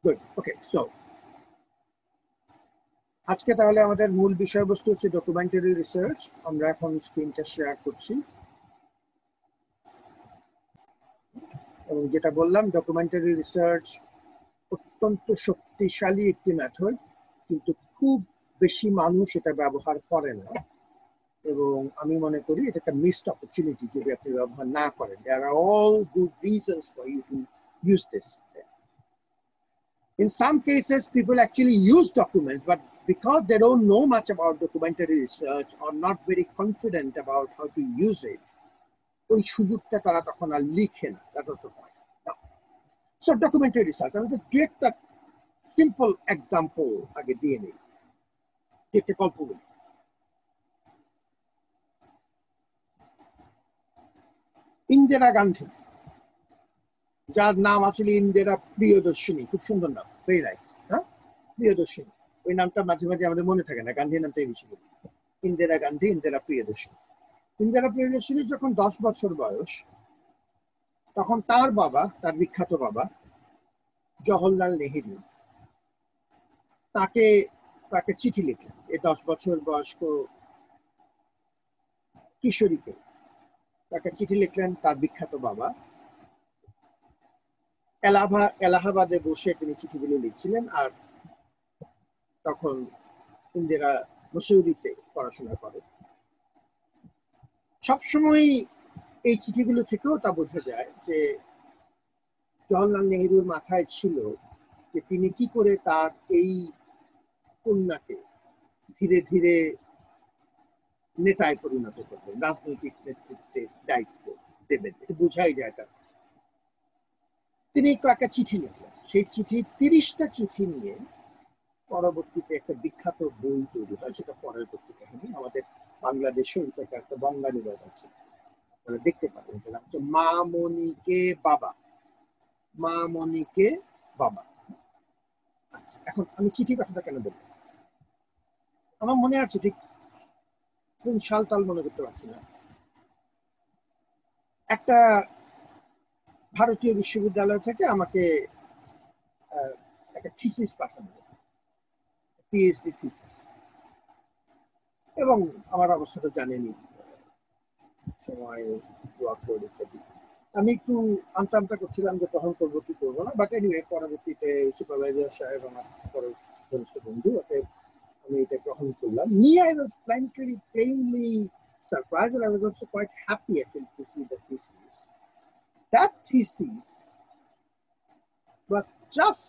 Good, ওকে। So আজকে তাহলে আমাদের মূল বিষয়বস্তু হচ্ছে ডকুমেন্টারি রিসার্চ। আমরা এখন স্ক্রিনটা শেয়ার করছি এবং যেটা বললাম, ডকুমেন্টারি রিসার্চ অত্যন্ত শক্তিশালী একটি মেথড, কিন্তু খুব বেশি মানুষ এটা ব্যবহার করে না এবং আমি মনে করি এটা একটা মিসড অপরচুনিটি যদি আপনি ব্যবহার না করেন। There are all good reasons for you to use this. In some cases, people actually use documents, but because they don't know much about documentary research or not very confident about how to use it, ওই সুযোগটা তারা তখন আর লিখে না। That was the point. Now, so documentary research, আমি just direct একটা simple example আগে দিয়ে নিই, একটা গল্প বলি। ইন্দিরা গান্ধী, যার নাম আসলে ইন্দিরা প্রিয়দর্শিনী, খুব সুন্দর নাম, ভেরি নাইস, হ্যাঁ, প্রিয়দর্শিনী। ওই নামটা মাঝে মাঝে আমাদের মনে থাকে না, গান্ধী নামটাই বেশি বলি। ইন্দিরা গান্ধী, ইন্দিরা প্রিয়দর্শিনী। ইন্দিরা প্রিয়দর্শিনীর যখন 10 বছর বয়স, তখন তার বাবা, তার বিখ্যাত বাবা জওহরলাল নেহেরু তাকে তাকে চিঠি লিখলেন। এই 10 বছর বয়স্ক কিশোরীকে তাকে চিঠি লিখলেন তার বিখ্যাত বাবা। এলাহাবাদে বসে তিনি চিঠিগুলো লিখছিলেন, আর তখন ইন্দিরা মসৌরিতে পড়াশোনা করে। সবসময় এই চিঠিগুলো থেকেও তা বোঝা যায় যে জওহরলাল নেহেরুর মাথায় ছিল যে তিনি কি করে তার এই কন্যাকে ধীরে ধীরে নেতায় পরিণত করবেন, রাজনৈতিক নেতৃত্বের দায়িত্ব দেবেন। এটা বোঝাই যায়। এটা তিনি একটা চিঠি লিখলেন। সেই চিঠি 30টা চিঠি নিয়ে পরবর্তীতে একটা বিখ্যাত বই তৈরি হয়, সেটা পরের কাহিনী। আমাদের বাংলাদেশেও এটা একটা বঙ্গানুবাদ আছে, আপনারা দেখতে পাবেন। এটা নাম হচ্ছে মা মনিকে বাবা, মা মনিকে বাবা। আচ্ছা, এখন আমি চিঠি কথাটা কেন বলবো, আমার মনে আছে, ঠিক কোন সাল তাল মনে করতে পারছি না, একটা ভারতীয় বিশ্ববিদ্যালয় থেকে আমাকে একটা থিসিস পাঠানো, পিএইচডি থিসিস। এবং আমার অবস্থাটা জানেনি, সময় ইত্যাদি। আমি একটু আমতা আমতা করছিলাম যে গ্রহণ করবো কি করবো না, বাট এনিওয়ে পরবর্তীতে সুপারভাইজার সাহেব আমার ঘনিষ্ঠ বন্ধু, ওকে আমি এটা গ্রহণ করলাম। নিয়ে I was plainly surprised, and I was also quite happy actually to see the thesis. That thesis was just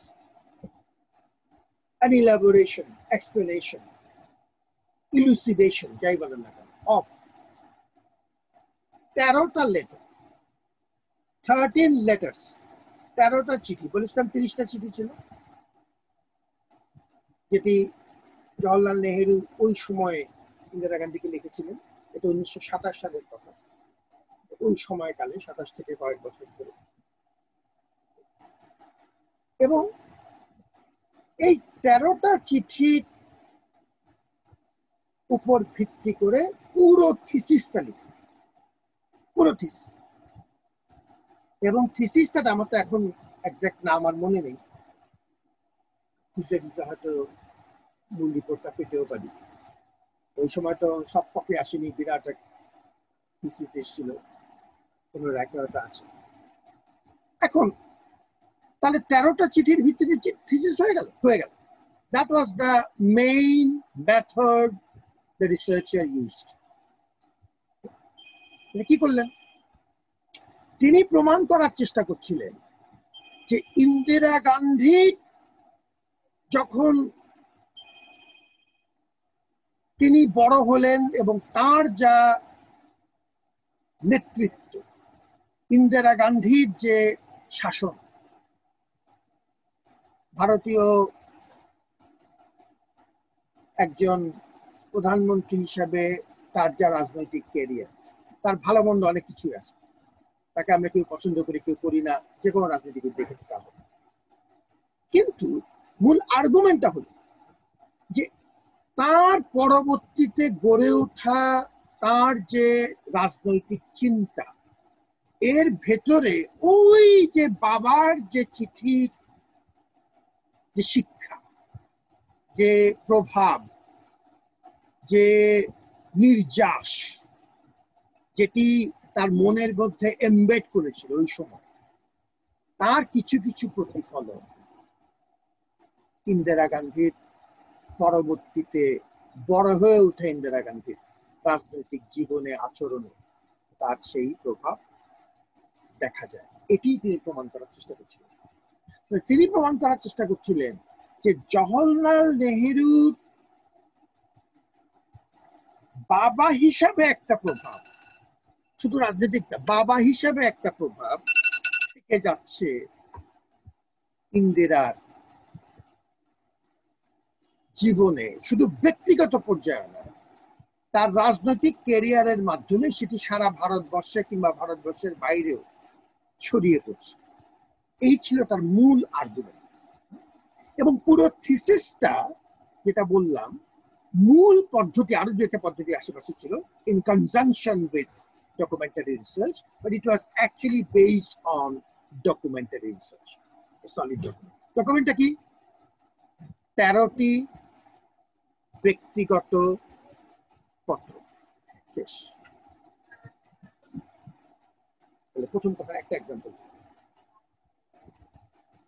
an elaboration, explanation, elucidation, যাই বলেন না কেন, of 13টা লেটার, 13 letters, 13টা চিঠি। বলেছিলাম 30টা চিঠি ছিল, যেটি জওহরলাল নেহেরু ওই সময়ে ইন্দিরা গান্ধীকে লিখেছিলেন। এটা 1927 সালের কথা। ওই সময়কালে, 27 থেকে কয়েক বছর ধরে। এবং এই 13টা চিঠির উপর ভিত্তি করে পুরো থিসিসটা লিখে, পুরো থিসিস। এবং থিসিসটা আমার তো এখন এক্সাক্ট নাম আর মনে নেই, খুঁজলে কিন্তু হয়তো মূল রিপোর্টটা পেতেও পারি। ওই সময় তো সফট কপি আসেনি, বিরাট এক থিসিস এসেছিল, কোনো র্যাকে হয়তো আছে। এখন তাহলে 13টা চিঠির ভিত্তিতে থিসিস হয়ে গেল। That was the main method the researcher used. তিনি কি করলেন, তিনি প্রমাণ করার চেষ্টা করছিলেন যে ইন্দিরা গান্ধী যখন তিনি বড় হলেন এবং তার যা নেতৃত্ব, ইন্দিরা গান্ধীর যে শাসন, ভারতীয় একজন প্রধানমন্ত্রী হিসাবে তার যা রাজনৈতিক ক্যারিয়ার, তার ভালো মন্দ অনেক কিছুই আছে। তাকে আমরা কেউ পছন্দ করি, কেউ করি না, যে কোনো রাজনীতিবিদ দেখে থাকা হবে। কিন্তু মূল আর্গুমেন্টটা হলো যে তার পরবর্তীতে গড়ে ওঠা তার যে রাজনৈতিক চিন্তা, এর ভেতরে ওই যে বাবার যে চিঠির যে শিক্ষা, যে প্রভাব, যে নির্যাস যেটি তার মনের মধ্যে এমবেড করেছিল ওই সময়, তার কিছু কিছু প্রতিফলন ইন্দিরা গান্ধীর পরবর্তীতে বড় হয়ে ওঠে ইন্দিরা গান্ধীর রাজনৈতিক জীবনে, আচরণে তার সেই প্রভাব দেখা যায়। এটি তিনি প্রমাণ করার চেষ্টা করছিলেন। তিনি প্রমাণ করার চেষ্টা করছিলেন যে জওহরলাল নেহেরুর বাবা হিসাবে একটা প্রভাব, শুধু রাজনৈতিক না, বাবা হিসাবে একটা প্রভাব থেকে যাচ্ছে ইন্দিরার জীবনে, শুধু ব্যক্তিগত পর্যায়ে না, তার রাজনৈতিক ক্যারিয়ারের মাধ্যমে সেটি সারা ভারতবর্ষে কিংবা ভারতবর্ষের বাইরেও ছড়িয়ে পড়ছে। এই ছিল তার মূল আর্গুমেন্ট। এবং পুরো থিসিসটা যেটা বললাম, মূল পদ্ধতি, আরো দুইটা পদ্ধতি আশেপাশে ছিল, in conjunction with documentary research, but it was actually based on documentary research, a solid document. ডকুমেন্টটা কি? 13টি ব্যক্তিগত পত্র। শেষ। প্রথম কথা, একটা এক্সাম্পল।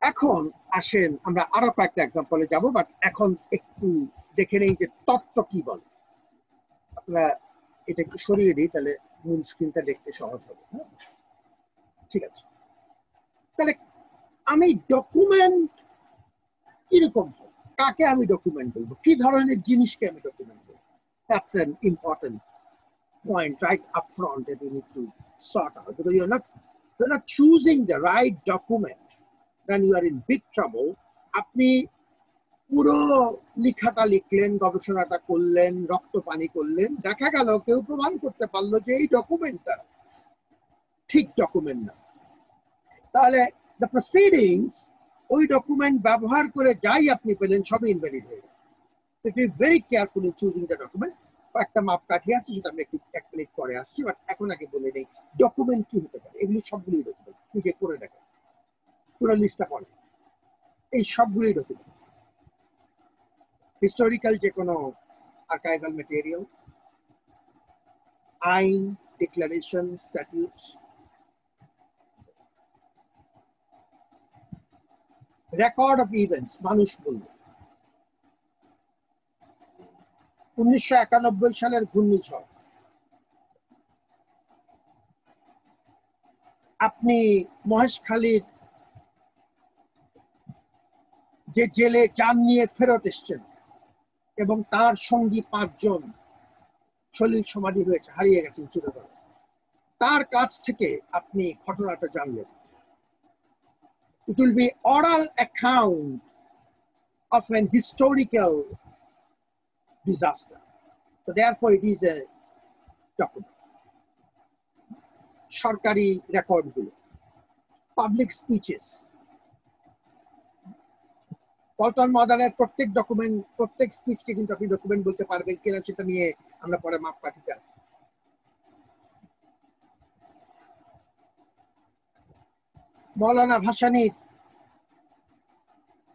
এখন আসেন আমরা আরো কয়েকটা এক্সাম্পলে যাব, বাট এখন একটু দেখে নেই যে তত্ত্ব কি বলে। আপনারা এটা একটু সরিয়ে দিই, তাহলে মূল স্ক্রিনটা দেখতে সহজ হবে। ঠিক আছে, তাহলে আমি ডকুমেন্ট কিরকম হবে, কাকে আমি ডকুমেন্ট বলবো, কি ধরনের জিনিসকে আমি ডকুমেন্ট বলবো? That's an important point right up front that you need to sort out, because you're not choosing the right document, then you are in big trouble. আপনি পুরো লেখাটা লিখলেন, গবেষণাটা করলেন, রক্ত পানি করলেন, দেখা গেল কেউ প্রমাণ করতে পারলো যে এই ডকুমেন্টটা ঠিক ডকুমেন্ট না, তাহলে the proceedings ওই ডকুমেন্ট ব্যবহার করে যাই আপনি পেলেন সবই ইনভ্যালিড হয়ে গেল। Be very careful in choosing the document. একটা মাপকাঠি আছে, সেটা আমি একটু এক মিনিট পরে আসছি, বাট এখন আগে বলে নেই ডকুমেন্ট কি হতে পারে। এগুলি সবগুলি ডকুমেন্ট, নিজে করে দেখেন, পুরো লিস্টটা পড়ে, এই সবগুলি ডকুমেন্ট। হিস্টোরিক্যাল যে কোনো আর্কাইভাল ম্যাটেরিয়াল, আইন, ডিক্লারেশন, স্ট্যাটিউটস, রেকর্ড অফ ইভেন্টস, মানুষ বলল 1991 সালের ঘূর্ণিঝড়, আপনি মহেশখালীর যে জেলে যান নিয়ে ফেরত এসছেন এবং তার সঙ্গী 5 জন সলিল সমাধি হয়েছে, হারিয়ে গেছেন চিরতরে, তার কাছ থেকে আপনি ঘটনাটা জানলেন। It will be oral account of an historical disaster. So therefore it is a document. সরকারি রেকর্ড গুলো, পাবলিক স্পিচেস, পল্টন ময়দানের প্রত্যেক ডকুমেন্ট, প্রত্যেক স্পিচকে কিন্তু আপনি ডকুমেন্ট বলতে পারবেন কিনা সেটা নিয়ে আমরা পরে মাপকাঠিতে আসি। মৌলানা ভাসানীর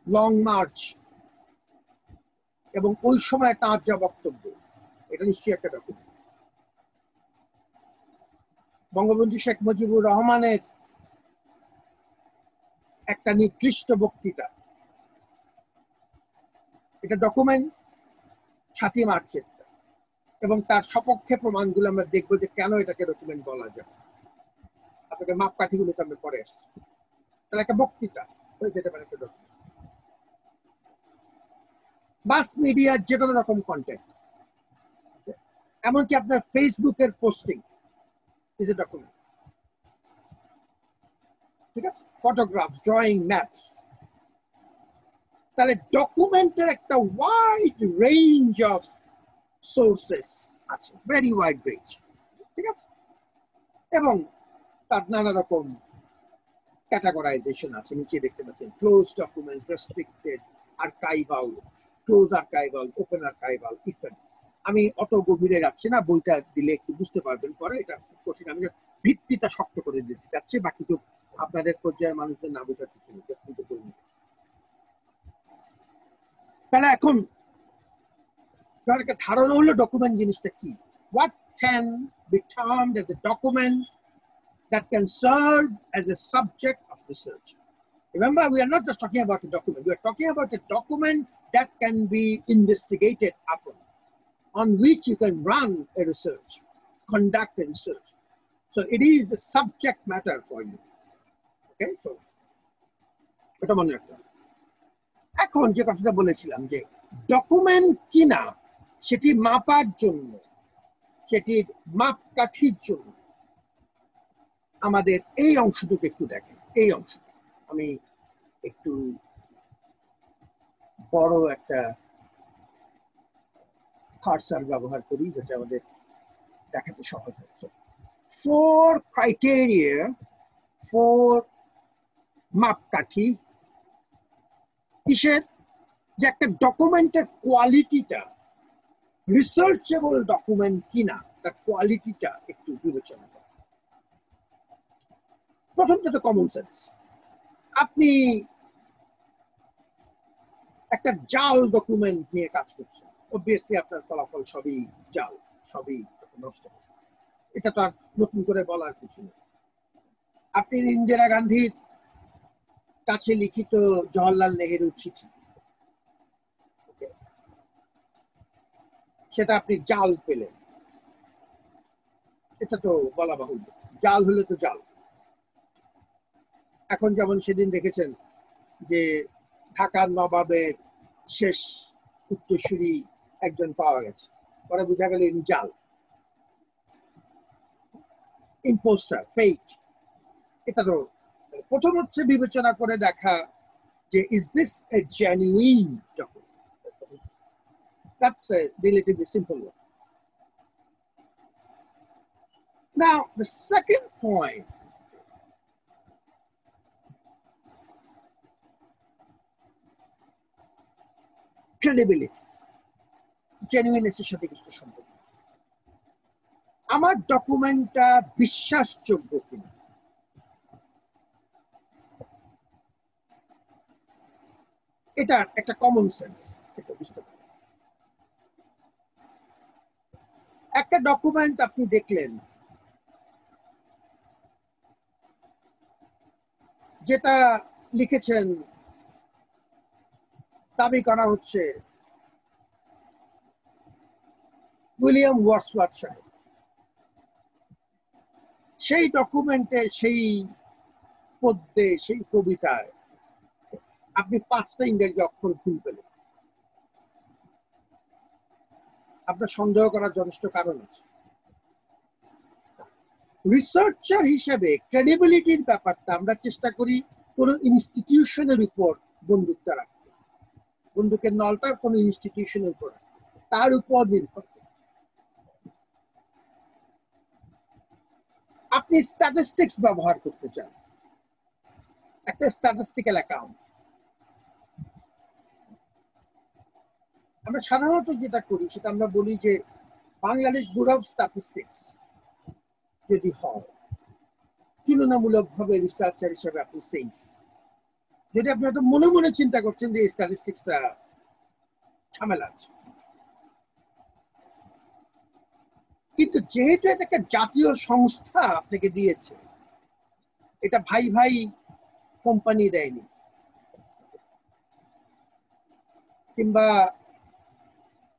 লং মার্চ এবং ওই সময় তার যা বক্তব্য, এটা নিশ্চয়ই একটা ডকুমেন্ট। বঙ্গবন্ধু শেখ মুজিবুর রহমানের একটা নির্দিষ্ট বক্তৃতা, এটা ডকুমেন্ট। 7ই মার্চের, এবং তার সপক্ষে প্রমাণগুলো আমরা দেখবো যে কেন এটাকে ডকুমেন্ট বলা যায়। আপনাকে মাপকাঠিগুলো তো আমরা পরে আসছি। তাহলে একটা বক্তৃতা হয়ে যেতে পারে একটা ডকুমেন্ট। মাস মিডিয়ার যে কোনো রকম কন্টেন্ট, এমনকি আপনার ফেসবুকের পোস্টিং ইজ এ ডকুমেন্ট। ঠিক আছে, ফটোগ্রাফ, ড্রয়িং, ম্যাপস। তাহলে ডকুমেন্টের একটা ওয়াইড রেঞ্জ অফ সোর্সেস আছে, ভেরি ওয়াইড রেঞ্জ। ঠিক আছে, এবং তার নানা রকম ক্যাটাগরাইজেশন আছে, নিচে দেখতে পাচ্ছেন close documents, restricted, archival, close archival, open archival ইত্যাদি। আমি অত গভীরে যাচ্ছি না, বইটা দিলে একটু বুঝতে পারবেন পরে, এটা খুব কঠিন। আমি ভিত্তিটা শক্ত করে দিতে চাচ্ছি, বাকি তো আপনাদের পর্যায়ের মানুষদের না বোঝার কিছু নেই। তাহলে এখন একটা ধারণা হলো ডকুমেন্ট জিনিসটা কি। What can be termed as a document that can serve as a subject of research? Remember, we are not just talking about a document. We are talking about a document that can be investigated upon, on which you can run a research, conduct a research. So it is a subject matter for you. Okay, so এটা মনে রাখতে হবে। এখন যে কথাটা বলেছিলাম যে document কিনা সেটি মাপার জন্য, সেটির মাপকাঠির জন্য আমাদের এই অংশটুকু একটু দেখেন। এই অংশ আমি একটু বড় একটা কার্সার ব্যবহার করি যেটা আমাদের দেখাতে সহজ হচ্ছে। 4 ক্রাইটেরিয়া, 4 মাপকাঠি কিসের, যে একটা ডকুমেন্টের কোয়ালিটিটা রিসার্চেবল ডকুমেন্ট কিনা তার কোয়ালিটিটা একটু বিবেচনা করা। প্রথমটা তো কমন সেন্স। আপনি একটা জাল ডকুমেন্ট নিয়ে কাজ করছেন, অবভিয়াসলি আপনার ফলাফল সবই জাল, সবই নষ্ট হবে। এটা তো আর নতুন করে বলার কিছু নেই। আপনি ইন্দিরা গান্ধীর কাছে লিখিত জওহরলাল নেহেরু চিঠি, সেটা আপনি জাল পেলেন, এটা তো বলা বাহুল্য। জাল হলে তো জাল। এখন যেমন সেদিন দেখেছেন যে ঢাকার নবাবের শেষ উত্তরসূরি একজন পাওয়া গেছে, পরে বোঝা গেল ইনি জাল, ইম্পোস্টার, ফেক। এটা তো প্রথম হচ্ছে বিবেচনা করে দেখা যে is this a genuine document. That's a relatively simple one. Now, the second point, credibility, genuineness এর সাথে কিছু সম্পর্ক। আমার ডকুমেন্টটা বিশ্বাসযোগ্য কিনা, এটা একটা কমন সেন্স, এটা বুঝতে পারেন। একটা ডকুমেন্ট আপনি দেখলেন যেটা লিখেছেন, দাবি করা হচ্ছে উইলিয়াম ওয়ার্ডসওয়ার্থ সাহেব, সেই ডকুমেন্টে, সেই পদ্যে, সেই কবিতায় আপনি 5টা ইংরেজি অক্ষর ভুল পেলেন, আপনার সন্দেহ করার যথেষ্ট কারণ আছে। রিসার্চার হিসেবে ক্রেডিবিলিটির ব্যাপারটা আমরা চেষ্টা করি কোনো ইনস্টিটিউশনের উপর বন্দুকটা রাখতে, বন্দুকের নলটা কোনো ইনস্টিটিউশনের উপর রাখতে, তার উপর নির্ভর করে। আপনি স্ট্যাটিস্টিক্স ব্যবহার করতে চান, একটা স্ট্যাটিস্টিক্যাল অ্যাকাউন্ট। আমরা সাধারণত যেটা করি সেটা আমরা বলি যে বাংলাদেশ ব্যুরো অফ স্ট্যাটিস্টিক্স যদি হয়, তুলনামূলকভাবে রিসার্চার হিসেবে আপনি সেফ। যদি আপনি হয়তো মনে মনে চিন্তা করছেন যে স্ট্যাটিস্টিক্সটা ঝামেলা আছে, কিন্তু যেহেতু এটা একটা জাতীয় সংস্থা আপনাকে দিয়েছে, এটা ভাই ভাই কোম্পানি দেয়নি, কিংবা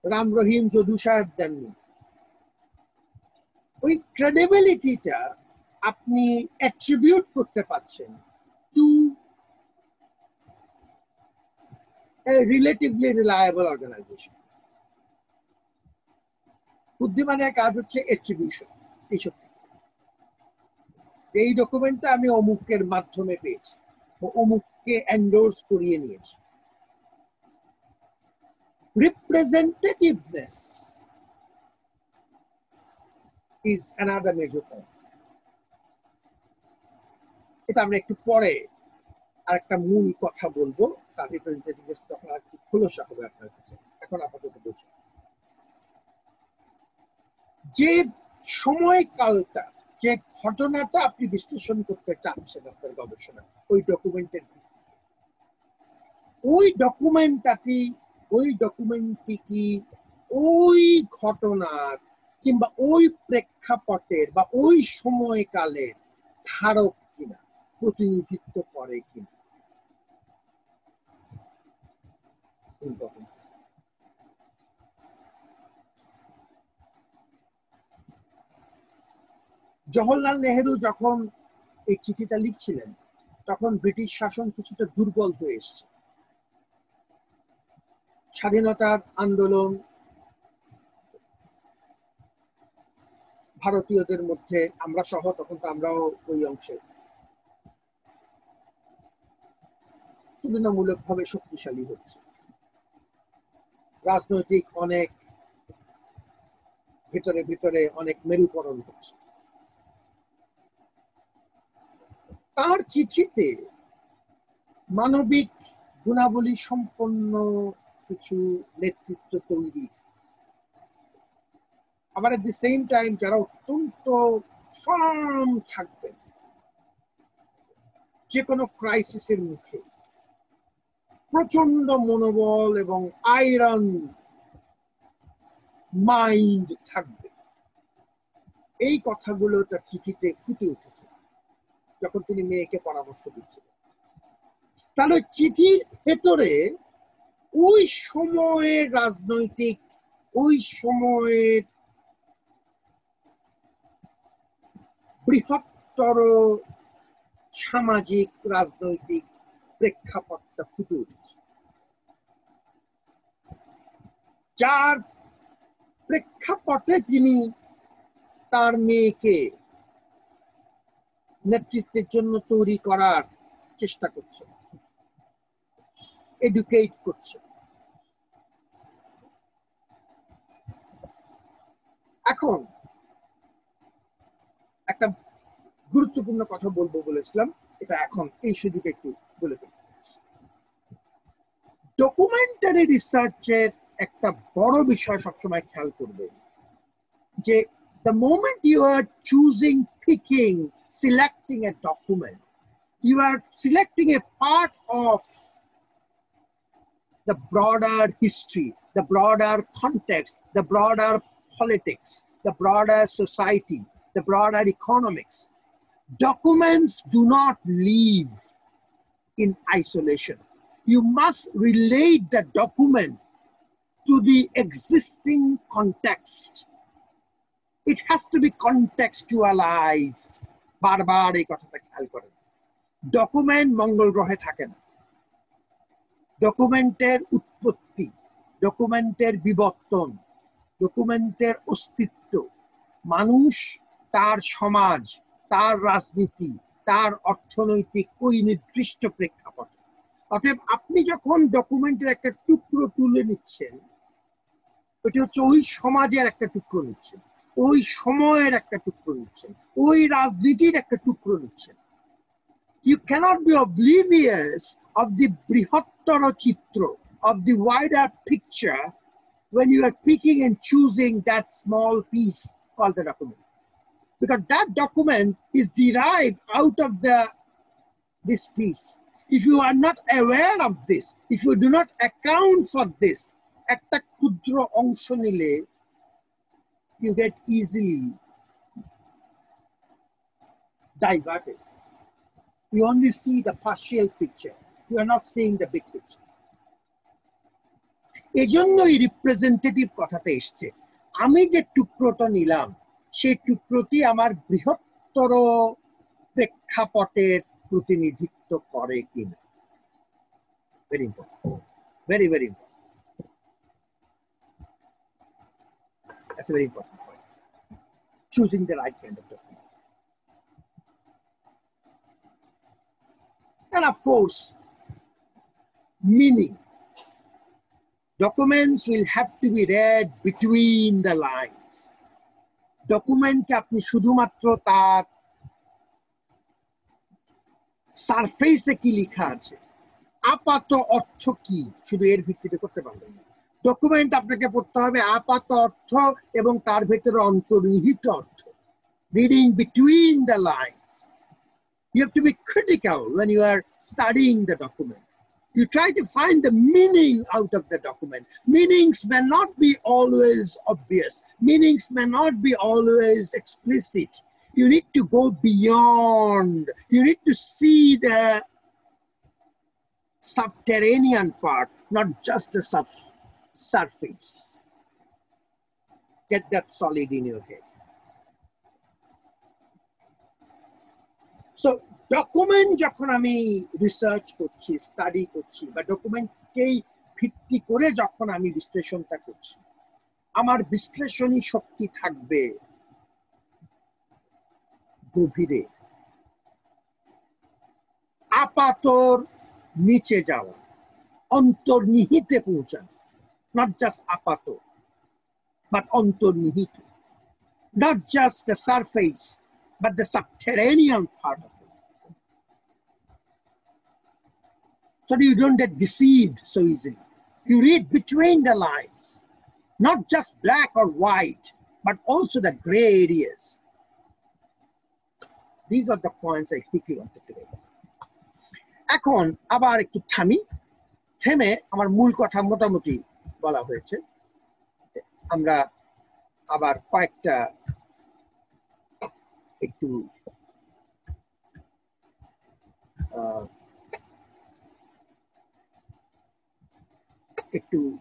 রাম রহিম যদু সাহেব দেননি, ওই ক্রেডিবিলিটিটা আপনি অ্যাট্রিবিউট করতে পারছেন টু এ রিলেটিভলি রিলায়েবল অর্গানাইজেশন। বুদ্ধিমানের কাজ হচ্ছে অ্যাট্রিবিউশন। এইসব এই ডকুমেন্টটা আমি অমুকের মাধ্যমে পেয়েছি, অমুককে এন্ডোর্স করিয়ে নিয়েছি। রিপ্রেজেন্টেটিভনেস is another major point. এটা আমরা একটু পরে আরেকটা মূল কথা বলবো, তার রিপ্রেজেন্টেটিভনেস তখন আর একটু খোলসা হবে আপনার কাছে। এখন আপাতত বলছি যে সময়কালটা, যে ঘটনাটা আপনি বিশ্লেষণ করতে চাচ্ছেন আপনার গবেষণা, ওই ডকুমেন্টের ওই ডকুমেন্টটাকে ওই ডকুমেন্টটি কি ওই ঘটনার কিংবা ওই প্রেক্ষাপটের বা ওই সময়কালের ধারক কিনা, প্রতিনিধিত্ব করে কিনা। জওহরলাল নেহেরু যখন এই চিঠিটা লিখছিলেন তখন ব্রিটিশ শাসন কিছুটা দুর্বল হয়ে এসছে। স্বাধীনতার আন্দোলন ভারতীয়দের মধ্যে, আমরা সহ, তখন তো আমরাও ওই অংশে, তুলনামূলকভাবে শক্তিশালী হচ্ছে। রাজনৈতিক অনেক ভিতরে ভিতরে অনেক মেরুকরণ হচ্ছে। তার চিঠিতে মানবিক গুণাবলী সম্পন্ন কিছু নেতৃত্ব তৈরি, আবার এট দি সেম টাইম যারা অত্যন্ত ফার্ম থাকবেন যে কোনো ক্রাইসিসের মুখে, প্রচন্ড মনোবল এবং আয়রন মাইন্ড থাকবে, এই কথাগুলো তার চিঠিতে ফুটে উঠেছে যখন তিনি মেয়েকে পরামর্শ দিচ্ছিলেন। তাহলে চিঠির ভেতরে ওই সময়ের রাজনৈতিক, ওই সময়ের বৃহত্তর সামাজিক রাজনৈতিক প্রেক্ষাপটটা ফুটে উঠেছে, যার প্রেক্ষাপটে তিনি তার মেয়েকে নেতৃত্বের জন্য তৈরি করার চেষ্টা করছেন, এডুকেট করছেন। এখন একটা গুরুত্বপূর্ণ কথা বলবো বলেছিলাম, এটা এখন এই সুযোগে একটু বলে ফেলি। ডকুমেন্টারি রিসার্চের একটা বড় বিষয় সবসময় খেয়াল করবেন যে the moment you are picking, selecting a document, you are selecting a part of the broader history, the broader context, the broader politics, the broader society, the broader economics. Documents do not live in isolation. You must relate the document to the existing context. It has to be contextualized. বারবার এই কথাটা খেয়াল করেন। Document মঙ্গল গ্রহে থাকে না। ডকুমেন্টের উৎপত্তি, ডকুমেন্টের বিবর্তন, ডকুমেন্টের অস্তিত্ব, মানুষ, তার সমাজ, তার রাজনীতি, তার অর্থনৈতিক ওই নির্দিষ্ট প্রেক্ষাপটে। অতএব আপনি যখন ডকুমেন্টের একটা টুকরো তুলে নিচ্ছেন, ওটি হচ্ছে ওই সমাজের একটা টুকরো নিচ্ছেন, ওই সময়ের একটা টুকরো নিচ্ছেন, ওই রাজনীতির একটা টুকরো নিচ্ছেন। You cannot be oblivious of the brihattara chitra, of the wider picture, when you are picking and choosing that small piece called the document. Because that document is derived out of this piece. If you are not aware of this, if you do not account for this, একটা ক্ষুদ্র অংশ নিলে you get easily diverted. You only see the partial picture. You are not seeing the big picture. এজন্যই representative কথাতে এসছে। আমি যে টুকরোটা নিলাম সেই টুকরোটি আমার বৃহত্তর প্রেক্ষাপটের প্রতিনিধিত্ব করে কিনা। Very important, very very important. That's a very important point. Choosing the right kind of document. And of course, meaning. Documents will have to be read between the lines. Document-কে আপনি শুধুমাত্র তার সারফেসে কি লেখা আছে, আপাত অর্থ কি, শুধু এর ভিত্তিতে করতে পারবেন না। ডকুমেন্ট আপনাকে পড়তে হবে আপাত অর্থ এবং তার ভেতরে অন্তর্নিহিত অর্থ। Reading between the lines. You have to be critical when you are studying the document. You try to find the meaning out of the document. Meanings may not be always obvious. Meanings may not be always explicit. You need to go beyond. You need to see the subterranean part, not just the surface. Get that solid in your head. So document যখন আমি research করছি, study করছি, বা ডকুমেন্টকেই ভিত্তি করে যখন আমি বিশ্লেষণটা করছি, আমার বিশ্লেষণী শক্তি থাকবে গভীরে, আপাতর নিচে যাওয়া, অন্তর্নিহিতে পৌঁছানো, not just আপাত, but অন্তর্নিহিত, not just the surface, but the subterranean part of it. So you don't get deceived so easily. You read between the lines, not just black or white, but also the gray areas. These are the points I quickly wanted to make. এখন আবার একটু থেমে আমার মূল কথা মোটামুটি বলা হয়েছে। আমরা আবার কয়েকটা একটু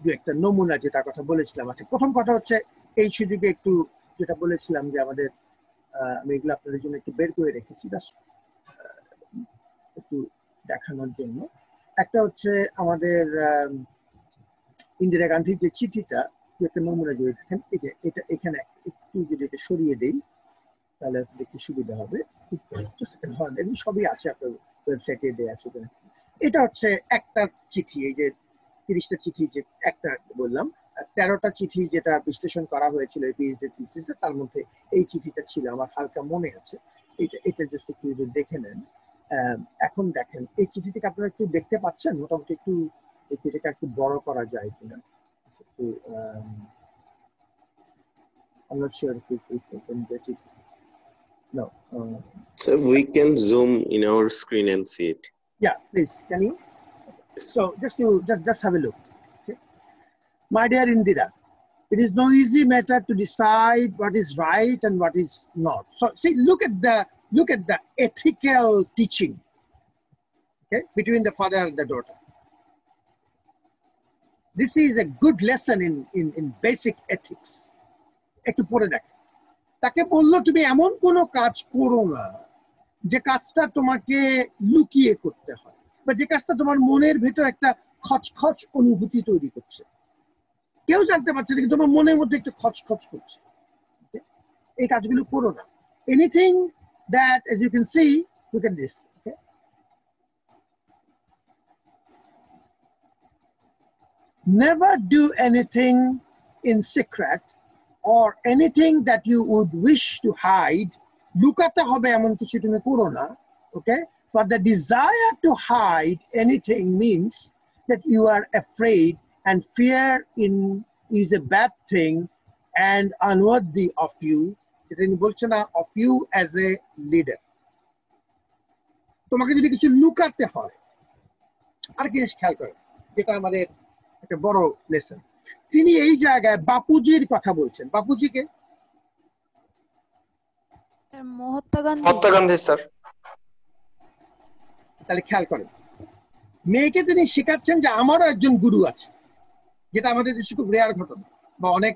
দু একটা নমুনা যেটা কথা বলেছিলাম। আচ্ছা, প্রথম কথা হচ্ছে এই সুযোগে একটু যেটা বলেছিলাম যে আমাদের আমি এগুলো আপনাদের জন্য একটু বের করে রেখেছি একটু দেখানোর জন্য। একটা হচ্ছে আমাদের ইন্দিরা গান্ধীর যে চিঠিটা, একটা নমুনা যদি দেখেন, এটা এখানে একটু যদি এটা সরিয়ে দেই তাহলে একটু সুবিধা হবে। এগুলো সবই আছে আপনার ওয়েবসাইটে দেওয়া আছে। এটা হচ্ছে একটা চিঠি, এই যে 30টা চিঠি যে একটা বললাম, 13টা চিঠি যেটা বিশ্লেষণ করা হয়েছিল এই পিএইচডি থিসিসে, তার মধ্যে এই চিঠিটা ছিল, আমার হালকা মনে আছে। এটা জাস্ট একটু দেখে নেন। এখন দেখেন এই চিঠি থেকে আপনারা একটু দেখতে পাচ্ছেন মোটামুটি, একটু এটাকে একটু বড় করা যায় কিনা একটু। I'm not sure if we can get it. No. So we can zoom in our screen and see it. Yeah, please. Can you? So just have a look. Okay. My dear Indira, it is no easy matter to decide what is right and what is not. So see, look at the ethical teaching, okay, between the father and the daughter. This is a good lesson in basic ethics. একটু পড়ে দেখ। তাকে বললো তুমি এমন কোনো কাজ করো না যে কাজটা তোমাকে লুকিয়ে করতে হয়, বা যে কাজটা তোমার মনের ভেতর একটা খচখচ অনুভূতি তৈরি করছে, কেউ জানতে পারছে না কিন্তু তোমার মনের মধ্যে একটু খচখচ করছে, এই কাজগুলো করো না। Anything that, as you can see, look at this, okay? Never do anything in secret or anything that you would wish to hide. লুকাতে হবে এমন কিছু তুমি করো না, okay? For the desire to hide anything means that you are afraid, and fear is a bad thing and unworthy of you. এটা আমি বলছি না of you as a leader. তোমাকে যদি কিছু লুকাতে হয়, আর কি খেয়াল করো, যেটা আমাদের একটা বড় লেসন। তিনি এই জায়গায় বাপুজির কথা বলছেন। বাপুজিকে মহাত্মা গান্ধী স্যার। তাহলে খেয়াল করেন, মেয়েকে তিনি শেখাচ্ছেন যে আমারও একজন গুরু আছে, যেটা আমাদের দেশে খুব রেয়ার ঘটনা, বা অনেক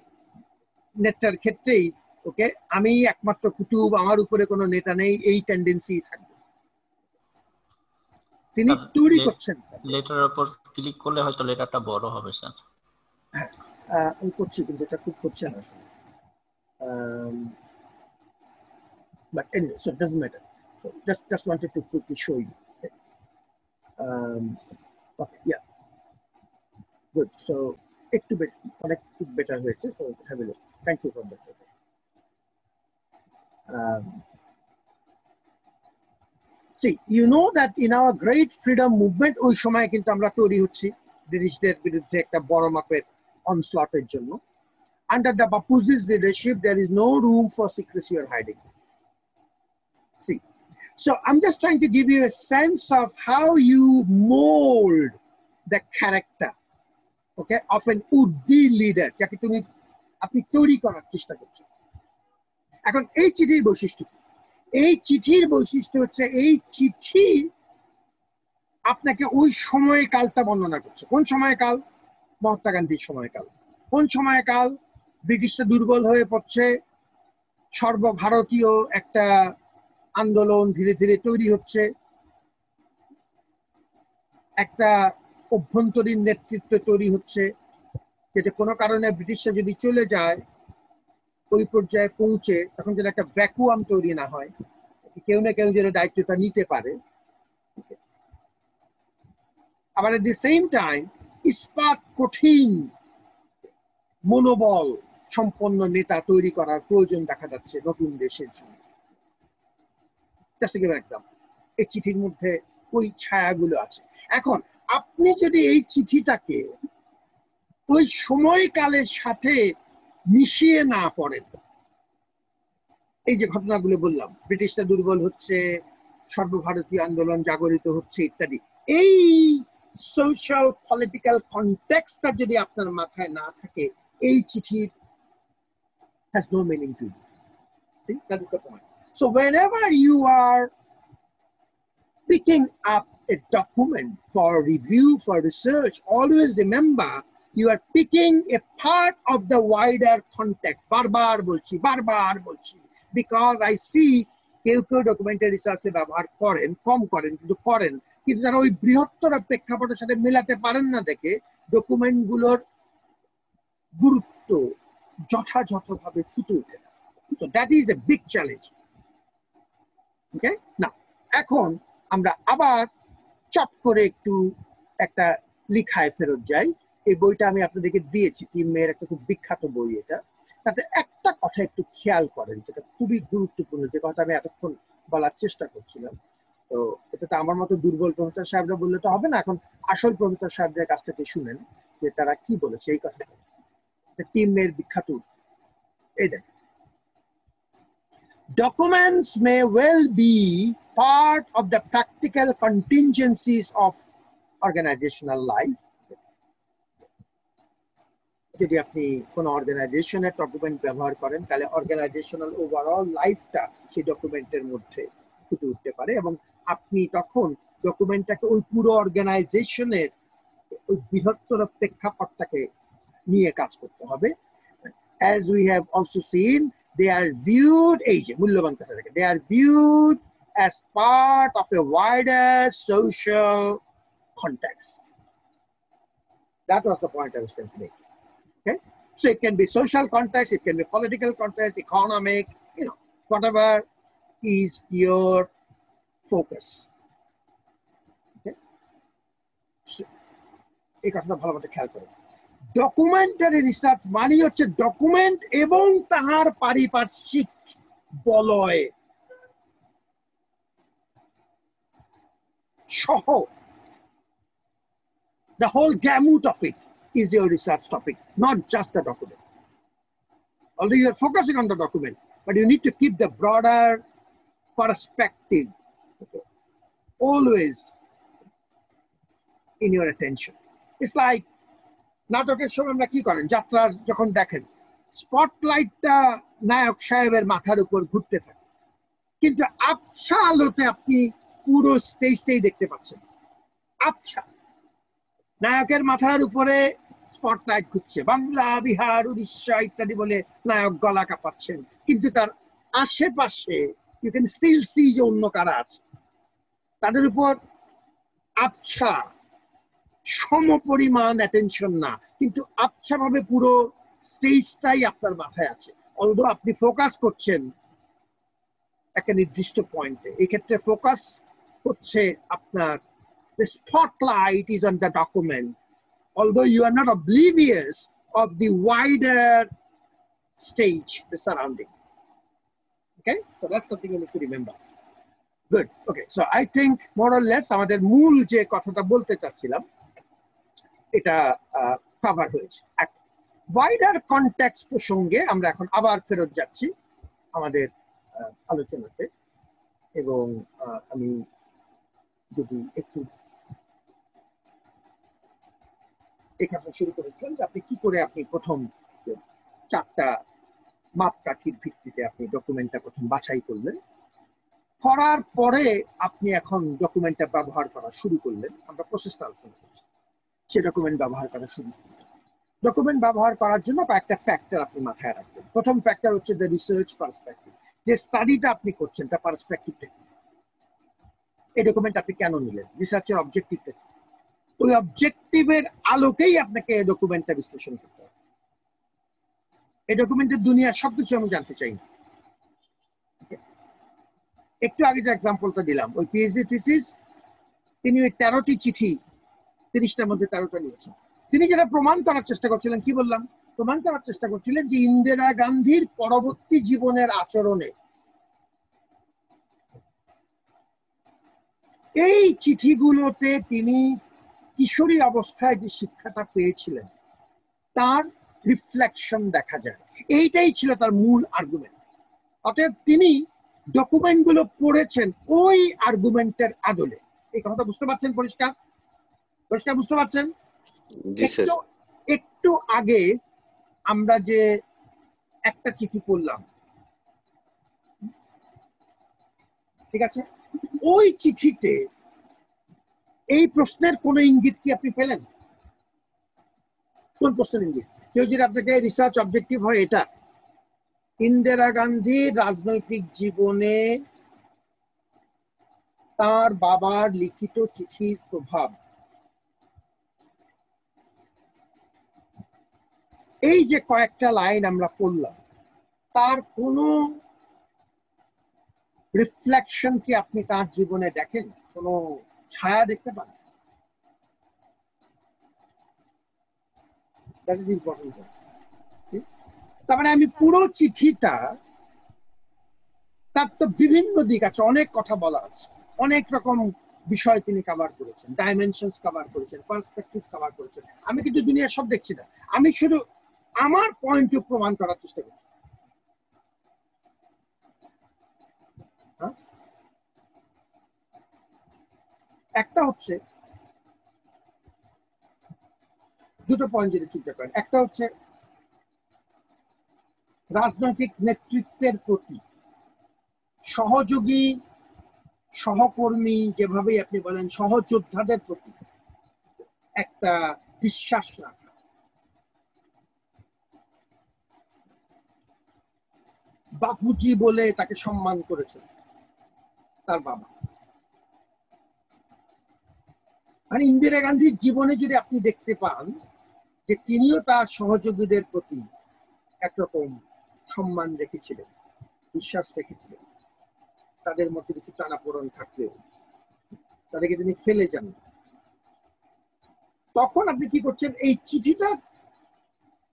নেতার ক্ষেত্রেই ওকে আমি একমাত্র কুতুব, আমার উপরে কোনো নেতা নেই, এই টেন্ডেন্সি থাকবে। তিনি তৈরি করছেন। লেটারের উপর ক্লিক করলে হয়তো লেটারটা বড় হবে স্যার। আমি করছি কিন্তু এটা খুব করছে না আসলে। But anyway, so it doesn't matter. So just wanted to quickly show you. Okay, okay, yeah, good. So একটু better হয়েছে. So have a look. Thank you for that. See, you know that in our great freedom movement, ওই সময় কিন্তু আমরা তৈরি হচ্ছি ব্রিটিশদের বিরুদ্ধে একটা বড় মাপের onslaught-এর জন্য. Under the Bapuji's leadership, there is no room for secrecy or hiding. See, so I'm just trying to give you a sense of how you mold the character okay of an would be leader, যাকে আপনি তৈরি করার চেষ্টা করছেন। এখন এই চিঠির বৈশিষ্ট্য, এই চিঠির বৈশিষ্ট্য হচ্ছে এই চিঠি আপনাকে ওই সময়কালটা বর্ণনা করছে। কোন সময়কাল? মহাত্মা গান্ধীর সময়কাল। কোন সময়কাল? ব্রিটিশরা দুর্বল হয়ে পড়ছে, সর্বভারতীয় একটা আন্দোলন ধীরে ধীরে তৈরি হচ্ছে, একটা অভ্যন্তরীণ নেতৃত্ব তৈরি হচ্ছে, যেটা কোনো কারণে ব্রিটিশরা যদি চলে যায় ওই পর্যায়ে পৌঁছে, তখন যেন একটা ভ্যাকুয়াম তৈরি না হয়, কেউ না কেউ যেন দায়িত্বটা নিতে পারে। আবার এট দি সেম টাইম ইস্পাত কঠিন মনোবল সম্পন্ন নেতা তৈরি করার প্রয়োজন দেখা যাচ্ছে নতুন দেশের জন্য। এই চিঠির মধ্যে ওই ছায়াগুলো আছে। এখন আপনি যদি এই চিঠিটাকে ওই সময়কালের সাথে মিশিয়ে না পড়েন, এই যে ঘটনাগুলো বললাম, ব্রিটিশরা দুর্বল হচ্ছে, সর্বভারতীয় আন্দোলন জাগরিত হচ্ছে ইত্যাদি, এই সোশ্যাল পলিটিক্যাল কনটেক্সটটা যদি আপনার মাথায় না থাকে, এই চিঠির has no meaning to you. See, that is the point. So whenever you are picking up a document for review, for research, always remember you are picking a part of the wider context. Barbar bolchi, because I see কেউ documentary রিসার্চে ব্যবহার করেন, কম করেন, কিন্তু তারা ওই বৃহত্তর প্রেক্ষাপটের সাথে মেলাতে পারেন না দেখে ডকুমেন্টগুলোর গুরুত্ব যথাযথভাবে ফুটে ওঠে না। So that is a big challenge. Okay? Now, এখন আমরা আবার চট করে একটু একটা লেখায় ফেরত যাই। এই বইটা আমি আপনাদেরকে দিয়েছি, 3 মেয়ের একটা খুব বিখ্যাত বই এটা। তাতে একটা কথা একটু খেয়াল করেন, যেটা খুবই গুরুত্বপূর্ণ, যে কথা আমি এতক্ষণ বলার চেষ্টা করছিলাম। তো এটা তো আমার মতো দুর্বল প্রফেসর সাহেবরা বললে তো হবে না, এখন আসল প্রফেসর সাহেবদের কাছ থেকে শুনেন যে তারা কি বলেছে এই কথাটা। 3 মেয়ের বিখ্যাত এই দেখ, documents may well be part of the practical contingencies of organizational life. যদি আপনি কোন অর্গানাইজেশনের ডকুমেন্ট ব্যবহার করেন, তাহলে অর্গানাইজেশনাল ওভারঅল লাইফটা সেই ডকুমেন্টের মধ্যে ফুটে উঠতে পারে, এবং আপনি তখন ডকুমেন্টটাকে ওই পুরো অর্গানাইজেশনের ওই বৃহত্তর প্রেক্ষাপটটাকে নিয়ে কাজ করতে হবে। As we have also seen, they are viewed, এই যে মূল্যবান কথা থাকে, they are viewed as part of a wider social context. That was the point I was trying to make. Okay, so it can be social context, it can be political context, economic, whatever is your focus. Okay, so এই কথাটা ভালো মতো খেয়াল করুন। Documentary research মানে হচ্ছে document এবং তাহার পারিপার্শ্বিক বলয় সহ, the whole gamut of it is your research topic, not just the document. Although you are focusing on the document, but you need to keep the broader perspective always in your attention. It's like নাটকের সময় আমরা কি করেন, যাত্রার যখন দেখেন স্পটলাইটটা নায়ক সাহেবের মাথার উপর ঘুরতে থাকে, কিন্তু আবছা আলোতে আপনি পুরো স্টেজটাই দেখতে পাচ্ছেন। আচ্ছা, নায়কের মাথার উপরে স্পটলাইট ঘুরছে, বাংলা, বিহার, উড়িষ্যা ইত্যাদি বলে নায়ক গলা কাঁপাচ্ছেন, কিন্তু তার আশেপাশে ইউ ক্যান স্টিল সি যে অন্য কারা আছে, তাদের উপর আবছা সমপরিমাণ অ্যাটেনশন না, কিন্তু আবছা ভাবে পুরো স্টেজটাই আপনার মাথায় আছে। অলদো আপনি ফোকাস করছেন একটা নির্দিষ্ট পয়েন্টে, এই ক্ষেত্রে ফোকাস হচ্ছে আপনার the spotlight is on the document, although you are not oblivious of the wider stage, the surrounding. Okay, so that's something you need to remember. Good. Okay, so I think more or less আমাদের মূল যে কথাটা বলতে চাচ্ছিলাম এটা cover হয়েছে। Wider context প্রসঙ্গে আমরা এখন আবার ফেরত যাচ্ছি আমাদের আলোচনাতে, এবং আমি যদি একটু এখানে শুরু করেছিলাম যে আপনি কি করে আপনি প্রথম 4টা মাপকাঠির ভিত্তিতে আপনি ডকুমেন্টটা প্রথম বাছাই করলেন, করার পরে আপনি এখন ডকুমেন্টটা ব্যবহার করা শুরু করলেন। আমরা প্রসেসটা আলোচনা করছি। সে ডকুমেন্ট ব্যবহার করা শুরু করলেন। ডকুমেন্ট ব্যবহার করার জন্য কয়েকটা ফ্যাক্টর আপনি মাথায় রাখবেন। প্রথম ফ্যাক্টর হচ্ছে দ্য রিসার্চ পার্সপেক্টিভ, যে স্টাডিটা আপনি করছেন তার পার্সপেক্টিভটা কি, এই ডকুমেন্ট আপনি কেন নিলেন, রিসার্চের অবজেক্টিভটা কি, ওই অবজেক্টিভের আলোকেই আপনাকে এই ডকুমেন্টটা বিশ্লেষণ করতে হবে। এই ডকুমেন্টের দুনিয়ার সবকিছু আমি জানতে চাই না। একটু আগে যে এক্সাম্পলটা দিলাম, ওই পিএইচডি থিসিস, তিনি ওই 13টি চিঠি 30টার মধ্যে 13টা নিয়েছেন। তিনি যেটা প্রমাণ করার চেষ্টা করছিলেন, কি বললাম, প্রমাণ করার চেষ্টা করছিলেন যে ইন্দিরা গান্ধীর পরবর্তী জীবনের আচরণে এই চিঠিগুলোতে তিনি কিশোরী অবস্থায় যে শিক্ষাটা পেয়েছিলেন তার রিফ্লেকশন দেখা যায়। এইটাই ছিল তার মূল আর্গুমেন্ট। অতএব তিনি ডকুমেন্টগুলো পড়েছেন ওই আর্গুমেন্টের আদলে। এই কথা বুঝতে পারছেন? পরিষ্কার পরিষ্কার বুঝতে পারছেন? একটু আগে আমরা যে একটা চিঠি পড়লাম, ঠিক আছে, ওই চিঠিতে এই প্রশ্নের কোন ইঙ্গিত কি আপনি পেলেন? কোন প্রশ্নের ইঙ্গিত? কেউ যদি আপনাকে রিসার্চ অবজেক্টিভ হয় এটা, ইন্দিরা গান্ধীর রাজনৈতিক জীবনে তার বাবার লিখিত চিঠির প্রভাব, এই যে কয়েকটা লাইন আমরা পড়লাম, তার কোন রিফ্লেকশন কি আপনি তার জীবনে দেখেন? কোন ছায়া দেখতে পান? That is important. তার মানে আমি পুরো চিঠিটা, তার তো বিভিন্ন দিক আছে, অনেক কথা বলা আছে, অনেক রকম বিষয় তিনি কভার করেছেন, ডাইমেনশনস কভার করেছেন, পার্সপেক্টিভ কভার করেছেন। আমি কিন্তু দুনিয়ার সব দেখছি না, আমি শুধু আমার পয়েন্ট অফ প্রমাণ করার চেষ্টা করছি। একটা হচ্ছে, দুটো পয়েন্ট যদি চিন্তা করেন, একটা হচ্ছে রাজনৈতিক নেতৃত্বের প্রতি সহযোগী, সহকর্মী, যেভাবেই আপনি বলেন, সহযোদ্ধাদের প্রতি একটা বিশ্বাস রাখা। বাপুজি বলে তাকে সম্মান করেছেন তার বাবা। আর ইন্দিরা গান্ধীর জীবনে যদি আপনি দেখতে পান যে তিনিও তার সহযোগীদের প্রতি একরকম সম্মান রেখেছিলেন, বিশ্বাস রেখেছিলেন, তাদের মধ্যে কিছু টানাপোড়েন থাকলেও তাদেরকে তিনি ফেলে যান। তখন আপনি কি করছেন? এই চিঠিটা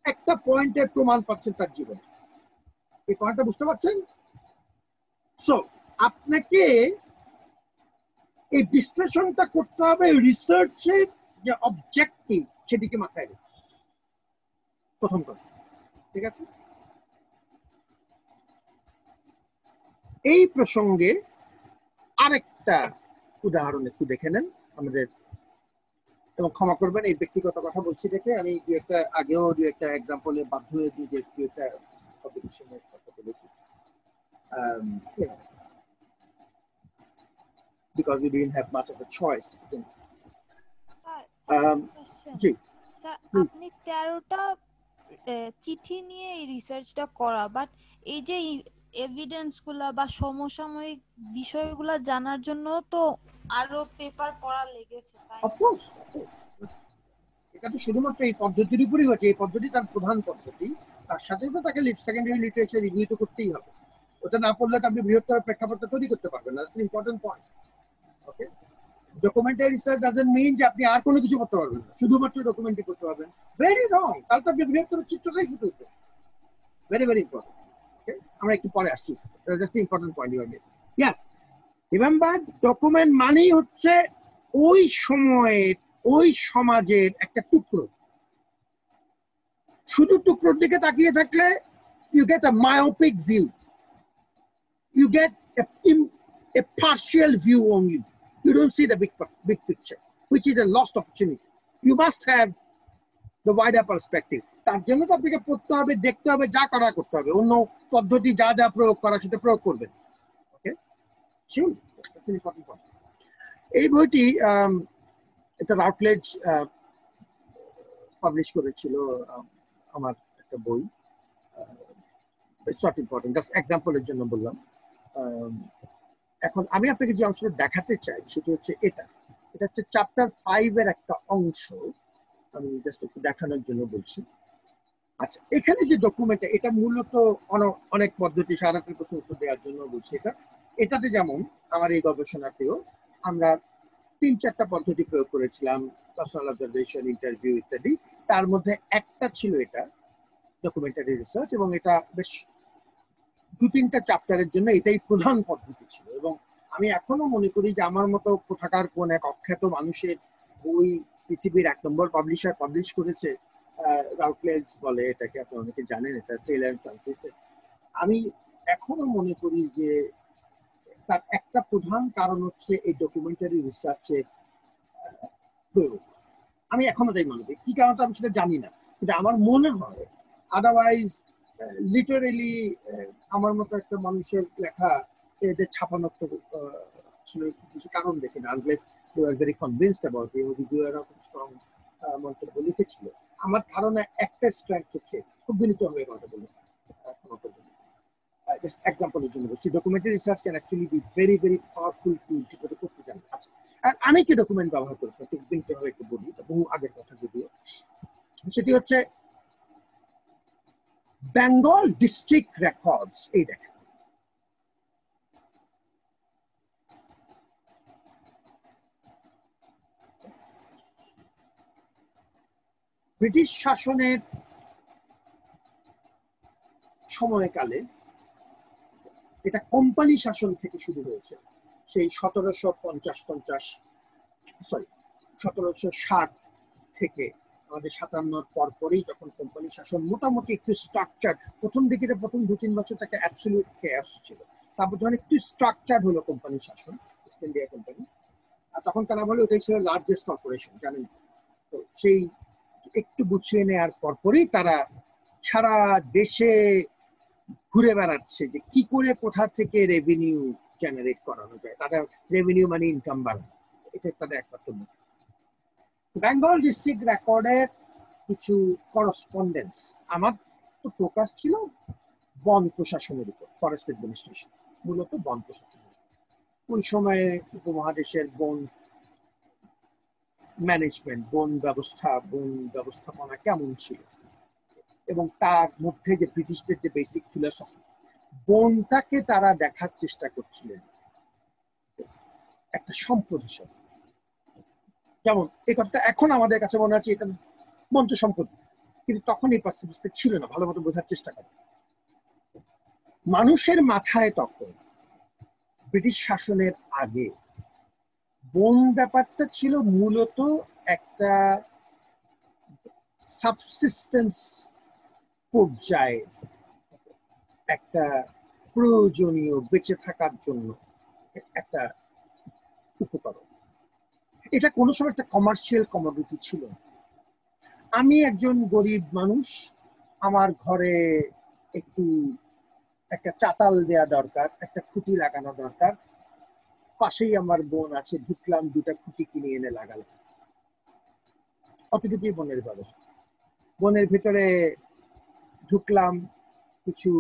একটা পয়েন্টের প্রমাণ পাচ্ছেন তার জীবনে। এই পয়েন্টটা বুঝতে পারছেন? সো আপনাকে এই বিশ্লেষণটা করতে হবে রিসার্চের যে অবজেক্টিভ সেদিকে মাথায় রেখে, প্রথম কথা। ঠিক আছে? এই প্রসঙ্গে আরেকটা উদাহরণ একটু দেখে নেন আমাদের, এবং ক্ষমা করবেন এই ব্যক্তিগত কথা বলছি দেখে, আমি দু একটা আগেও দু একটা এক্সাম্পলে বাধ্য হয়ে দু একটা কম্পিটিশনের কথা বলেছি, because we didn't have much of a choice. জি, আপনি 13টা চিঠি নিয়ে এই রিসার্চটা করা, বাট এই যে এভিডেন্স গুলা বা সমসাময়িক বিষয়গুলা জানার জন্য তো আরো পেপার পড়া লেগেছে, তাই? অফকোর্স, এটা তো শুধুমাত্র এই পদ্ধতির উপরই হচ্ছে, এই পদ্ধতি তার প্রধান পদ্ধতি, তার সাথে তো তাকে সেকেন্ডারি লিটারেচার রিভিউ তো করতেই হবে। ওটা না পড়লে তো আপনি বৃহত্তর প্রেক্ষাপটটা তৈরি করতে পারবেন না। That's important point. Okay, documentary research doesn't mean যে আপনি আর কোনো কিছু করতে পারবেন না, শুধুমাত্র ডকুমেন্টারি করতে পারবেন। Very wrong. তাহলে তো আপনি বৃহত্তর চিত্রটাই ফুটে উঠবে। Very very important. ওকে, আমরা একটু পরে আসছি। That's the important point you are making. Yes, remember, document মানেই হচ্ছে ওই সময়ের, ওই সমাজের একটা টুকরো। শুধু টুকরোর দিকে তাকিয়ে থাকলে you get a myopic view, you get a partial view only, you don't see the big picture, which is a lost opportunity. You must have the wider perspective. তার জন্য তো আপনাকে পড়তে হবে, দেখতে হবে, যা করা করতে হবে, অন্য পদ্ধতি যা যা প্রয়োগ করা সেটা প্রয়োগ করবেন। Okay, sure, that's an important point. এই বইটি এটা রাউটলেজ পাবলিশ করেছিল, আমার একটা বই। ইটস নট ইম্পর্টেন্ট, জাস্ট এক্সাম্পলের জন্য বললাম। এখন আমি আপনাকে যে অংশটা দেখাতে চাই সেটা হচ্ছে এটা হচ্ছে চ্যাপ্টার 5 এর একটা অংশ, আমি জাস্ট একটু দেখানোর জন্য বলছি। আচ্ছা, এখানে যে ডকুমেন্টটা, এটা মূলত অনেক পদ্ধতি সারাতের প্রশ্ন উত্তর দেওয়ার জন্য বলছি। এটাতে যেমন আমার এই গবেষণাতেও আমরা 3-4টা পদ্ধতি প্রয়োগ করেছিলাম, পার্সোনাল অবজারভেশন, ইন্টারভিউ ইত্যাদি। তার মধ্যে একটা ছিল এটা ডকুমেন্টারি রিসার্চ, এবং এটা বেশ 2-3টা চ্যাপ্টারের জন্য এটাই প্রধান পদ্ধতি ছিল। এবং আমি এখনো মনে করি যে আমার মতো কোথাকার কোন এক অখ্যাত মানুষের বই পৃথিবীর 1 নম্বর পাবলিশার পাবলিশ করেছে, রাউটলেজ বলে এটাকে, আপনারা অনেকে জানেন, এটা টেইলর ফ্রান্সিসের। আমি এখনো মনে করি যে তার একটা প্রধান কারণ হচ্ছে এই ডকুমেন্টারি রিসার্চের প্রয়োগ। আমি এখনো তাই মনে করি, কি কারণটা আমি সেটা জানি না, কিন্তু আমার মনে হয় আদারওয়াইজ লিটারেলি আমার মতো একটা মানুষের লেখা এদের ছাপানোর তো আসলে কিছু কারণ দেখি না, unless they are very convinced about it. রিভিউয়াররা খুব স্ট্রং মন্তব্য লিখেছিল। আমার ধারণা একটা স্ট্রেংথ হচ্ছে, খুব বিনীতভাবে কথা বলি, just এক্সাম্পলের জন্য বলছি, documentary research can actually be very very powerful টুল ঠিক মতো করতে জানেন। আচ্ছা, আর আমি কি ডকুমেন্ট ব্যবহার করেছি একটু বিনীতভাবে একটু বলি, বহু আগের কথা যদিও। সেটি হচ্ছে বেঙ্গল ডিস্ট্রিক্ট রেকর্ডস। এই দেখেন, ব্রিটিশ শাসনের সময়কালে এটা কোম্পানি শাসন থেকে শুরু হয়েছে, সেই 1760 থেকে আমাদের 57 পরপরই, যখন কোম্পানি শাসন মোটামুটি একটু স্ট্রাকচার, প্রথম দিকে প্রথম 2-3 বছর তাকে অ্যাবসলিউট কেয়াস ছিল, তারপর যখন একটু স্ট্রাকচার হলো কোম্পানি শাসন, ইস্ট ইন্ডিয়া কোম্পানি, আর তখন তারা বলে ওটাই ছিল লার্জেস্ট কর্পোরেশন, জানেন। তো সেই একটু গুছিয়ে নেওয়ার পরপরই তারা সারা দেশে ঘুরে বেড়াচ্ছে যে কি করে কোথা থেকে রেভিনিউ জেনারেট করানো যায়, তাদের রেভিনিউ মানে ইনকাম বাড়ানো, এটা তাদের একমাত্র মুখ। বেঙ্গল ডিস্ট্রিক্ট রেকর্ডের কিছু করসপন্ডেন্স, আমার তো ফোকাস ছিল বন প্রশাসনের উপর, ফরেস্ট অ্যাডমিনিস্ট্রেশন, মূলত বন প্রশাসন। ওই সময়ে উপমহাদেশের বন ম্যানেজমেন্ট, বন ব্যবস্থাপনা কেমন ছিল, এবং তার মধ্যে যে ব্রিটিশদের যে বেসিক ফিলসফি, বনটাকে তারা দেখার চেষ্টা করছিলেন একটা সম্পদ হিসেবে। যেমন এই কথাটা এখন আমাদের কাছে মনে হচ্ছে এটা বন তো সম্পদ, কিন্তু তখন এই পার্সেপ্টটা ছিল না, ভালো মতো বোঝার চেষ্টা করে। মানুষের মাথায় তখন ব্রিটিশ শাসনের আগে বন ব্যাপারটা ছিল মূলত একটা সাবসিস্টেন্স পর্যায়ে, একটা প্রয়োজনীয় বেঁচে থাকার জন্য একটা উপকরণ। এটা কোনো সময় একটা কমার্শিয়াল কমোডিটি ছিল না। আমি একজন গরিব মানুষ, আমার ঘরে একটা চাতাল দেয়া দরকার, একটা খুঁটি লাগানো দরকার, পাশেই আমার বোন আছে, ঢুকলাম, 2টা খুঁটি কিনে এনে লাগালাম, অতটুকুই বনের ব্যবস্থা। বনের ভিতরে ঢুকলাম, কিছু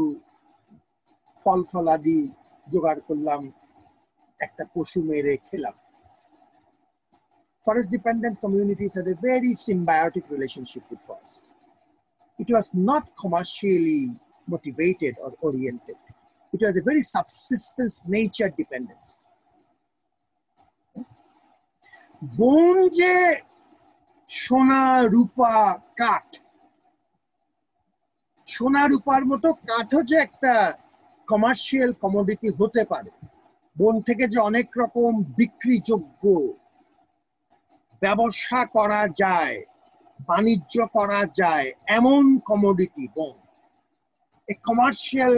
ফল ফলাদি জোগাড় করলাম, একটা পশু মেরে খেলাম। Forest dependent communities had a very symbiotic relationship with forest. It was not commercially motivated or oriented. It was a very subsistence nature dependence. বন যে সোনা রূপা কাঠ, সোনা রূপার মতো কাঠও যে একটা কমার্শিয়াল কমোডিটি হতে পারে, বন থেকে যে অনেক রকম বিক্রিযোগ্য ব্যবসা করা যায়, বাণিজ্য করা যায়, এমন কমোডিটি বন, এ কমার্শিয়াল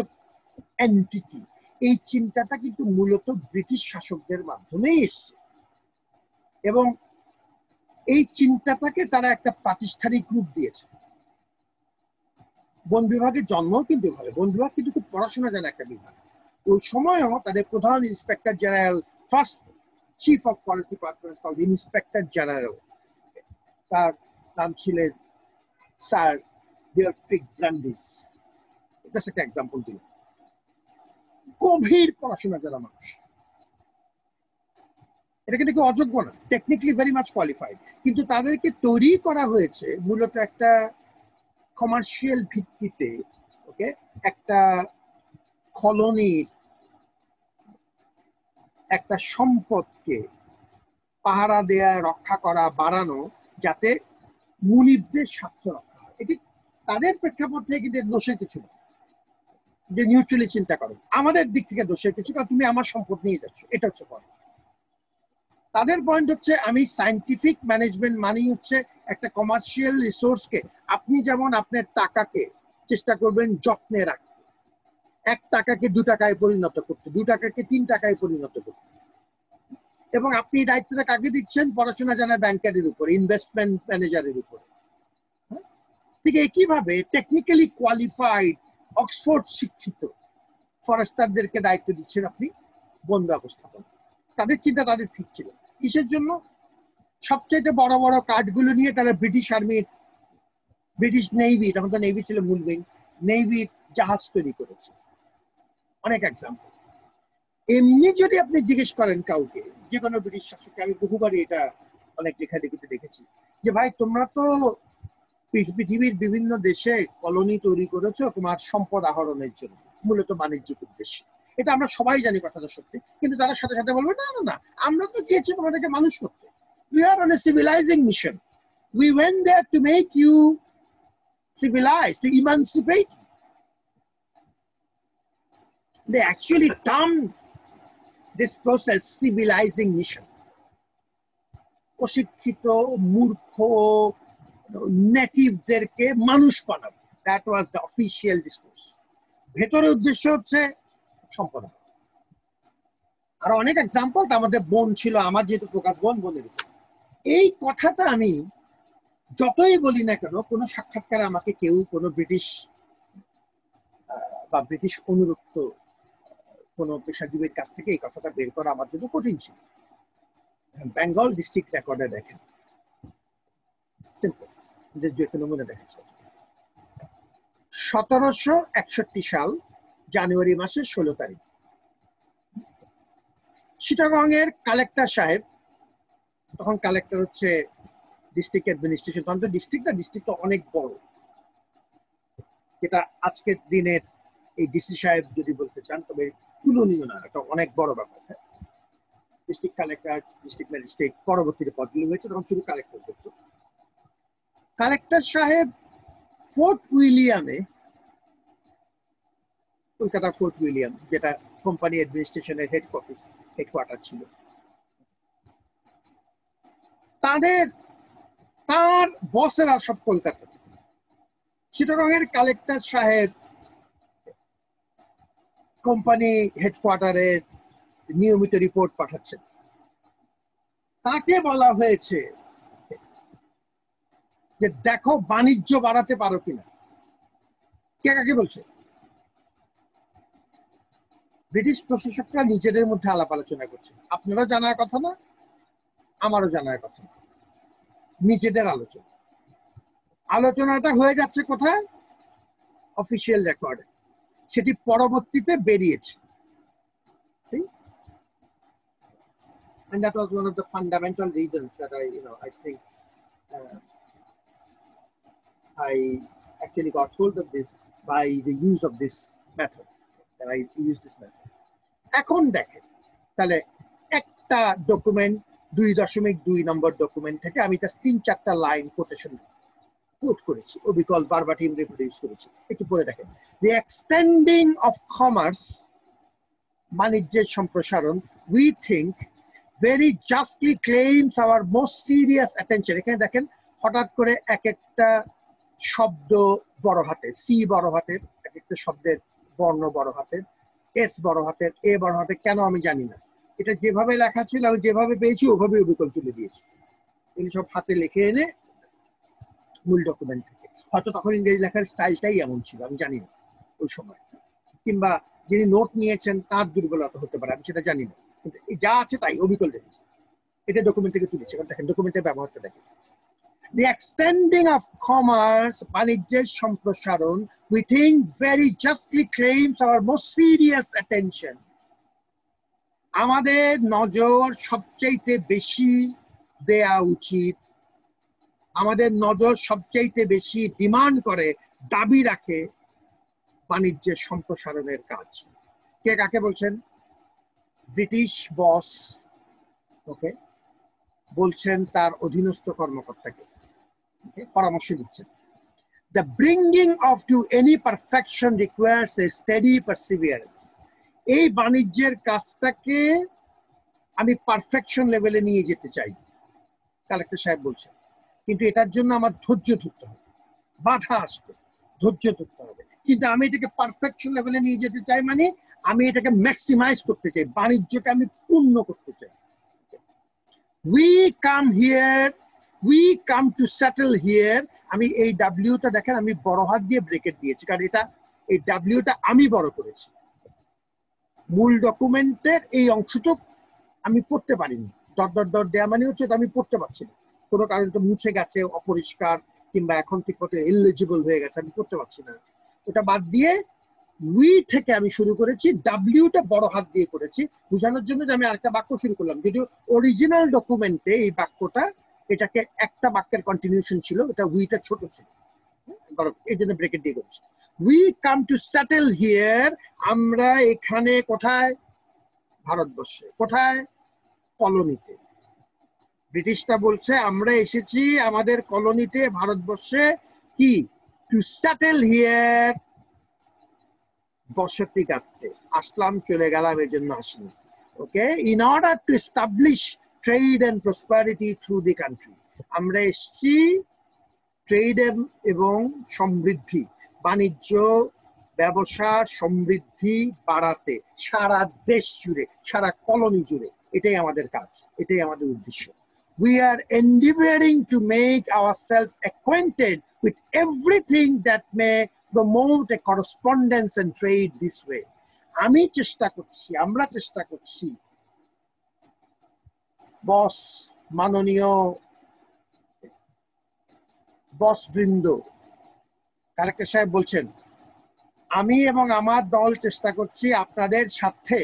এন্টিটি, এই চিন্তাটা কিন্তু মূলত ব্রিটিশ শাসকদের মাধ্যমেই এসছে। এবং এই চিন্তাটাকে তারা একটা প্রাতিষ্ঠানিক রূপ দিয়েছে। বন বিভাগের জন্ম কিন্তু এভাবে, বন বিভাগ কিন্তু খুব পড়াশোনা জানা একটা বিভাগ। ওই সময়ও তাদের প্রধান inspector general, first chief of forest department inspector general, তার নাম ছিলেন স্যার ডিওট্রিক ব্র্যান্ডিস। এটা একটা এক্সাম্পল দিল। গভীর পড়াশোনা জানা মানুষ, এটা কিন্তু কেউ অযোগ্য না, টেকনিক্যালি ভেরি মাচ কোয়ালিফাইড, কিন্তু তাদেরকে তৈরি করা হয়েছে মূলত একটা কমার্শিয়াল ভিত্তিতে। ওকে, একটা কলোনির একটা সম্পদকে পাহারা দেয়া, রক্ষা করা, বাড়ানো, যাতে মুনিবদের স্বার্থ রক্ষা হয়। এটি তাদের প্রেক্ষাপট থেকে কিন্তু দোষের কিছু না, যে নিউট্রালি চিন্তা করো। আমাদের দিক থেকে দোষের কিছু, কারণ তুমি আমার সম্পদ নিয়ে যাচ্ছ, এটা হচ্ছে পয়েন্ট। তাদের পয়েন্ট হচ্ছে আমি সায়েন্টিফিক ম্যানেজমেন্ট মানেই হচ্ছে একটা কমার্শিয়াল রিসোর্সকে আপনি যেমন আপনার টাকাকে চেষ্টা করবেন যত্নে রাখতে, 1 টাকাকে 2 টাকায় পরিণত করতে, 2 টাকাকে 3 টাকায় পরিণত করতে। এবং আপনি দায়িত্বটা কাকে দিচ্ছেন? পড়াশোনা জানা ব্যাংকারের উপর, ইনভেস্টমেন্ট ম্যানেজারের উপর। ঠিক একইভাবে টেকনিক্যালি কোয়ালিফাইড অক্সফোর্ড শিক্ষিত ফরেস্টারদেরকে দায়িত্ব দিচ্ছেন আপনি বন ব্যবস্থাপনা। তাদের চিন্তা তাদের ঠিক ছিল। কিসের জন্য? সবচেয়ে বড় বড় কাঠগুলো নিয়ে তারা ব্রিটিশ আর্মির, ব্রিটিশ নেভি, তখন তো নেভি ছিল মূল উইং, নেভির জাহাজ তৈরি করেছে। অনেক এক্সাম্পল। এমনি যদি আপনি জিজ্ঞেস করেন কাউকে, যে কোনো ব্রিটিশ শাসককে, আমি বহুবারই এটা অনেক লেখালেখিতে দেখেছি, যে ভাই তোমরা তো পৃথিবীর বিভিন্ন দেশে কলোনি তৈরি করেছো তোমার সম্পদ আহরণের জন্য, মূলত বাণিজ্যিক উদ্দেশ্যে। এটা আমরা সবাই জানি, কথাটা সত্যি, কিন্তু তারা সাথে সাথে বলবে না না না, আমরা তো চেয়েছি তোমাদেরকে মানুষ করতে। We are on a civilizing mission. We went there to make you civilized, to emancipate you. They actually termed this process civilizing mission. অশিক্ষিত, মূর্খ নেটিভদেরকে মানুষ বানাবো, that was the official discourse. ভেতরের উদ্দেশ্য হচ্ছে সম্পদ। আর অনেক এক্সাম্পল, আমাদের বন ছিল, আমার যেহেতু ফোকাস বনের উপর। এই কথাটা আমি যতই বলি না কেন, কোনো সাক্ষাৎকারে আমাকে কেউ কোনো ব্রিটিশ বা ব্রিটিশ অনুরক্ত কোনো পেশাজীবীর কাছ থেকে এই কথাটা বের করা আমার জন্য কঠিন ছিল। বেঙ্গল ডিস্ট্রিক্ট রেকর্ডে দেখেন, সিম্পল, যে কোনো মনে দেখেছে 1761 সাল জানুয়ারি মাসের 16 তারিখ চিটাগং এর কালেক্টর সাহেব, তখন কালেক্টর হচ্ছে ডিস্ট্রিক্ট অ্যাডমিনিস্ট্রেশন, তখন তো ডিস্ট্রিক্ট তো অনেক বড়, যেটা আজকের দিনের এই ডিসি সাহেব যদি বলতে চান তবে তুলনীয় না, এটা অনেক বড় ব্যাপার। ডিস্ট্রিক্ট কালেক্টর, ডিস্ট্রিক্ট ম্যাজিস্ট্রেট, পরবর্তীতে পদগুলো হয়েছে, তখন শুধু কালেক্টর করতো। কালেক্টর সাহেব ফোর্ট উইলিয়ামে, কলকাতা ফোর্ট উইলিয়াম, যেটা কোম্পানি অ্যাডমিনিস্ট্রেশনের হেডকোয়ার্টার ছিল, তার বসেরা সব কলকাতা। চিটাগংয়ের কালেক্টর সাহেব কোম্পানি হেডকোয়ার্টারের নিয়মিত রিপোর্ট পাঠাচ্ছেন। তাকে বলা হয়েছে যে দেখো বাণিজ্য বাড়াতে পারো কিনা। কে কাকে বলছে? ব্রিটিশ প্রশাসকরা নিজেদের মধ্যে আলাপ আলোচনা করছে। আপনারা জানার কথা না, আমারও জানার কথা না, নিজেদের আলোচনাটা হয়ে যাচ্ছে কোথায়? অফিসিয়াল রেকর্ডে। সেটি পরবর্তীতে বেরিয়েছে। And that was one of the fundamental reasons that I think I actually got hold of this by the use of this method. That I use this method. এখন দেখেন, তাহলে একটা ডকুমেন্ট 2.2 নম্বর ডকুমেন্ট থেকে আমি তার 3-4টা লাইন কোটেশন কোট করেছি, অবিকল ভার্বাটিম reproduce করেছি। একটু পরে দেখেন, দি এক্সটেন্ডিং অফ কমার্স, বাণিজ্যের সম্প্রসারণ, we think very justly claims our most serious attention. এখানে দেখেন হঠাৎ করে এক একটা শব্দ বড় হাতের, সি বড় হাতের, এক একটা শব্দের বর্ণ বড় হাতের, এস বড় হাতের, এ বড় হাতের, কেন আমি জানি না। এটা যেভাবে লেখা ছিল আমি যেভাবে পেয়েছি ওভাবে অবিকল তুলে দিয়েছি। এগুলো সব হাতে লিখে এনে মূল ডকুমেন্ট থেকে, হয়তো তখন ইংরেজি লেখার স্টাইলটাই এমন ছিল, আমি জানি না ওই সময়, কিংবা যিনি নোট নিয়েছেন তার দুর্বলতা হতে পারে, আমি সেটা জানি না, কিন্তু যা আছে তাই অবিকল রেখেছে। এটা ডকুমেন্ট থেকে তুলেছে, কারণ দেখেন ডকুমেন্টের ব্যবহারটা দেখেন। The extending of commerce, বাণিজ্যের সম্প্রসারণ, we think very justly claims our most serious attention. আমাদের নজর সবচাইতে বেশি দেয়া উচিত, আমাদের নজর সবচাইতে বেশি ডিমান্ড করে, দাবি রাখে বাণিজ্যের সম্প্রসারণের কাজ। কে কাকে বলছেন? ব্রিটিশ বস, ওকে, বলছেন তার অধীনস্থ কর্মকর্তাকে, পরামর্শ দিচ্ছেন। The bringing of to any perfection requires a steady perseverance. এই বাণিজ্যের কাজটাকে আমি পারফেকশন লেভেলে নিয়ে যেতে চাই, কালেক্টর সাহেব বলছেন, কিন্তু এটার জন্য আমার ধৈর্য ধরতে হবে, বাধা আসবে, ধৈর্য ধরতে হবে, কিন্তু আমি এটাকে পারফেকশন লেভেলে নিয়ে যেতে চাই, মানে আমি এটাকে ম্যাক্সিমাইজ করতে চাই, বাণিজ্যকে আমি পূর্ণ করতে চাই। We come here, we come to settle here. আমি এই ডাব্লিউটা দেখেন, আমি বড় হাত দিয়ে ব্রেকেট দিয়েছি, কারণ এটা এই ডাব্লিউটা আমি বড় করেছি। মূল ডকুমেন্টের এই অংশটুক আমি পড়তে পারিনি, ডট ডট ডট দেয়া মানে হচ্ছে আমি পড়তে পারছি না, কোনো কারণে তো মুছে গেছে, অপরিষ্কার, কিংবা এখন ঠিক মতো ইলিজিবল হয়ে গেছে, আমি পড়তে পারছি না। ওটা বাদ দিয়ে উই থেকে আমি শুরু করেছি, ডাব্লিউটা বড় হাত দিয়ে করেছি বোঝানোর জন্য যে আমি আরেকটা বাক্য শুরু করলাম, যদিও অরিজিনাল ডকুমেন্টে এই বাক্যটা এটাকে একটা বাক্যের কন্টিনিউশন ছিল, এটা উইটা ছোট ছিল, এই জন্য ব্রেকেট দিয়ে করেছি। We come to settle here, আমরা এখানে কোথায়? ভারতবর্ষে। কোথায়? কলোনিতে। ব্রিটিশরা বলছে আমরা এসেছি আমাদের কলোনিতে, ভারতবর্ষে, কি? টু সেটেল হিয়ার, বসতি গাঁথতে। আসলাম, চলে গেলাম, এর জন্য আসিনি, okay. In order to establish trade and prosperity through the country, আমরা এসেছি ট্রেড এবং সমৃদ্ধি, বাণিজ্য, ব্যবসা, সমৃদ্ধি বাড়াতে সারা দেশ জুড়ে, সারা কলোনি জুড়ে। এটাই আমাদের কাজ, এটাই আমাদের উদ্দেশ্য। We are endeavoring to make ourselves acquainted with everything that may promote a correspondence and trade this way. আমি চেষ্টা করছি, আমরা চেষ্টা করছি, বস, মাননীয় বস বৃন্দ, কালেক্টর সাহেব বলছেন, আমি এবং আমার দল চেষ্টা করছি আপনাদের সাথে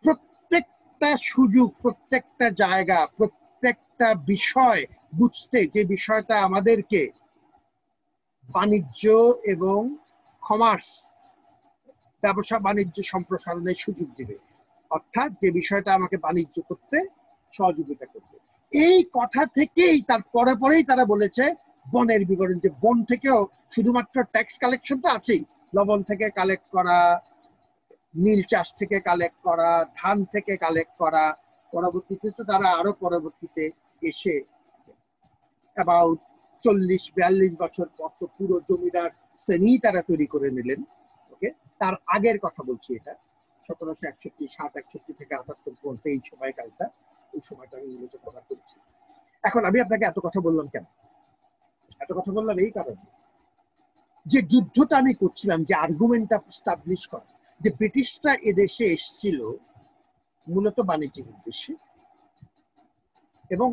প্রত্যেকটা সুযোগ, প্রত্যেকটা জায়গা, প্রত্যেকটা বিষয় বুঝতে, যে বিষয়টা আমাদেরকে বাণিজ্য এবং কমার্স, ব্যবসা বাণিজ্য সম্প্রসারণের সুযোগ দিবে, অর্থাৎ যে বিষয়টা আমাকে বাণিজ্য করতে সহযোগিতা করবে। এই কথা থেকেই তার পরে পরেই তারা বলেছে বনের বিবরণ, যে বন থেকেও শুধুমাত্র ট্যাক্স কালেকশন তো আছেই, লবণ থেকে কালেক্ট করা, নীল চাষ থেকে কালেক্ট করা, ধান থেকে কালেক্ট করা, পরবর্তীতে তো তারা আরো পরবর্তীতে এসে অ্যাবাউট 40-42 বছর পর তো পুরো জমিদার শ্রেণী তারা তৈরি করে নিলেন, ওকে। তার আগের কথা বলছি, এটা 1761 থেকে 78 পর্যন্ত এই সময়কালটা, এই সময়টা আমি মূলত কভার করেছি। এখন আমি আপনাকে এত কথা বললাম কেন? এত কথা বললাম এই কারণে, যে যুদ্ধটা আমি করছিলাম, যে আর্গুমেন্টটা এস্টাবলিশ করা, যে ব্রিটিশরা এদেশে এসেছিল মূলত বাণিজ্যিক উদ্দেশ্যে, এবং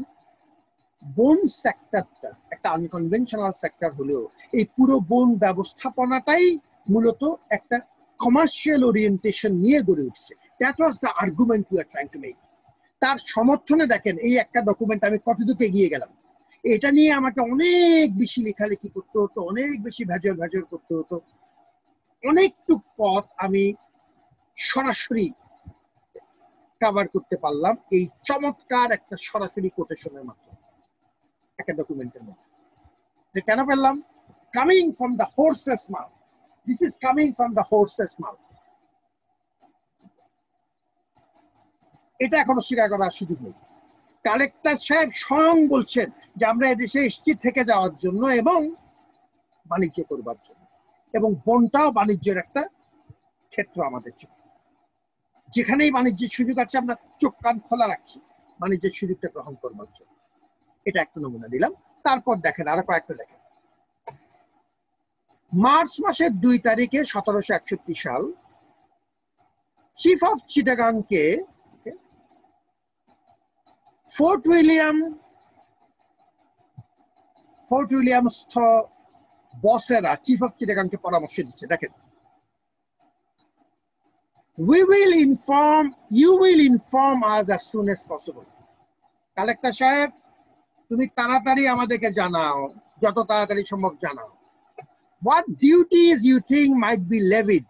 বন সেক্টরটা একটা আনকনভেনশনাল সেক্টর হলেও এই পুরো বন ব্যবস্থাপনাটাই মূলত একটা কমার্শিয়াল ওরিয়েন্টেশন নিয়ে গড়ে উঠছে। That was the argument we are trying to make. তার সমর্থনে দেখেন এই একটা ডকুমেন্ট আমি কতটুকু এগিয়ে গেলাম। এটা নিয়ে আমাকে অনেক বেশি লেখালেখি করতে হতো, অনেক বেশি ভেজর করতে হতো, অনেকটুক পথ আমি সরাসরি কভার করতে পারলাম এই চমৎকার একটা সরাসরি কোটেশনের মাধ্যমে, একটা ডকুমেন্টের মধ্যে। কেন পেলাম? Coming from the হোর্সেস mouth, this is coming from the হোর্সেস mouth. এটা এখনো স্বীকার করার সুযোগ নেই। কালেক্টর সাহেব স্বয়ং বলছেন যে আমরা এদেশে এসেছি থেকে যাওয়ার জন্য এবং বাণিজ্য করবার জন্য, এবং বনটাও বাণিজ্যের একটা ক্ষেত্র আমাদের জন্য। যেখানেই বাণিজ্যের সুযোগ আছে আমরা চোখ কান খোলা রাখছি, বাণিজ্যের সুযোগটা গ্রহণ করবার জন্য। এটা একটা নমুনা দিলাম। তারপর দেখেন আরো কয়েকটা দেখেন। মার্চ মাসের 2 তারিখে 1761 সাল চিফ অফ চিটাগাংকে ফোর্ট উইলিয়ামস্থ বসেরা চিফ অফ চিটাগাংকে পরামর্শ দিচ্ছে, দেখেন, you will inform us as soon as possible. Collector সাহেব, তুমি তাড়াতাড়ি আমাদেরকে জানাও, যত তাড়াতাড়ি সম্ভব জানাও। What duties you think might be levied?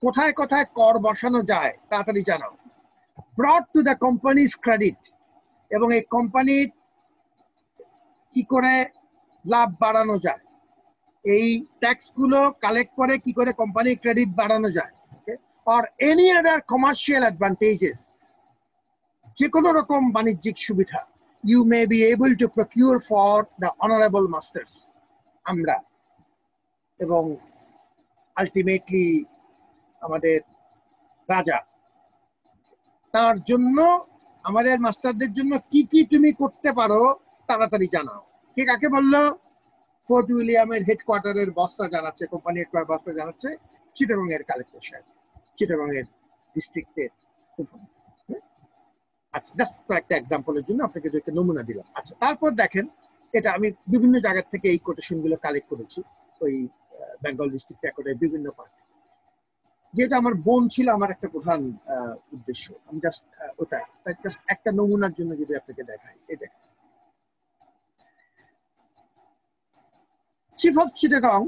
কোথায় কোথায় কর বসানো যায় তাড়াতাড়ি জানাও। Brought to the company's credit, এবং এই কোম্পানির কি করে লাভ বাড়ানো যায়, এই ট্যাক্স গুলো কালেক্ট করে কি করে কোম্পানির ক্রেডিট বাড়ানো যায়, or any other commercial advantages, যে কোনো রকম বাণিজ্যিক সুবিধা you may be able to procure for the honorable masters, আমরা এবং আলটিমেটলি আমাদের রাজা, তার জন্য আমাদের মাস্টারদের জন্য কি কি তুমি করতে পারো তাড়াতাড়ি জানাও। কে কাকে বললো? ফোর্ট উইলিয়ামের হেডকোয়ার্টারের বসরা জানাচ্ছে, কোম্পানি হেডকোয়ার্টার বসরা জানাচ্ছে চিটাগং এর কালেক্টর সাহেব, চিটাগং এর ডিস্ট্রিক্টের। আচ্ছা, জাস্ট একটা এক্সাম্পলের জন্য আপনাকে একটা নমুনা দিলাম। আচ্ছা, তারপর দেখেন, এটা আমি বিভিন্ন জায়গা থেকে এই কোটেশন গুলো কালেক্ট করেছি, ওই বেঙ্গল ডিস্ট্রিক্ট রেকর্ডের বিভিন্ন পার্ট। যেটা আমার বোন ছিল আমার একটা প্রধান উদ্দেশ্য, আমি জাস্ট ওটা জাস্ট একটা নমুনার জন্য যদি আপনাকে দেখাই, এই দেখেন, চিফ অফ চিটাগং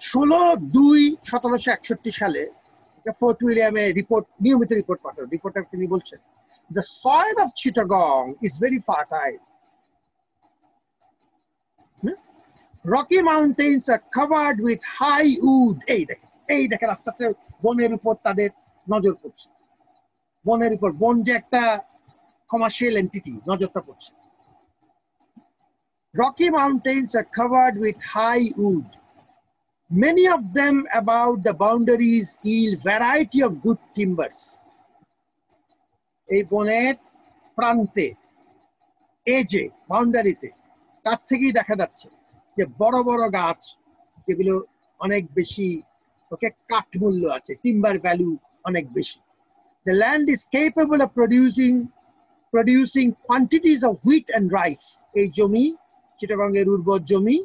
16/2/1761 সালে ফোর্ট উইলিয়ামে রিপোর্ট, নিয়মিত রিপোর্ট পাঠান। রিপোর্টার তিনি বলছেন, the soil of Chittagong is very fertile. Rocky mountains are covered with high wood. এই দেখেন আস্তে আস্তে বনের উপর তাদের নজর পড়ছে, বনের উপর, বন যে একটা কমার্শিয়াল এন্টিটি, নজরটা পড়ছে। Rocky mountains are covered with high wood. Many of them about the boundaries yield variety of good timbers. এই বনের প্রান্তে, এজে, বাউন্ডারিতে, কাছ থেকেই দেখা যাচ্ছে যে বড় বড় গাছ, যেগুলো অনেক বেশি কাঠ মূল্য আছে, টিম্বার ভ্যালু অনেক বেশি। The land is capable of producing quantities of wheat and rice. এই জমি, চিটাগং এর উর্বর জমি,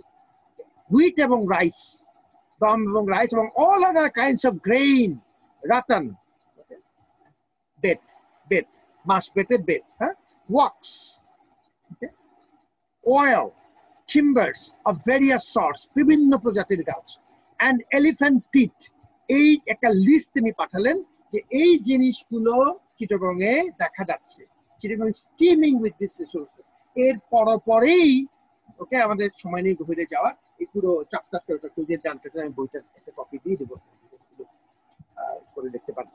wheat এবং রাইস, গম এবং রাইস, এবং all other kinds of grain, rattan, bet, মাস বেতের bet, wax, oil, timbers of various sorts, বিভিন্ন প্রজাতির গাছ, and elephant teeth. এই একটা লিস্ট তিনি পাঠালেন যে এই জিনিসগুলো চিটাগং এ দেখা যাচ্ছে। Chittagong steaming with this resources. এর পরেই আমাদের সময় নেই গভীরে যাওয়ার, এই পুরো চ্যাপ্টারটা খুঁজে জানতে চাই, আমি বইটার একটা কপি দিয়ে দেবো, করে দেখতে পারেন।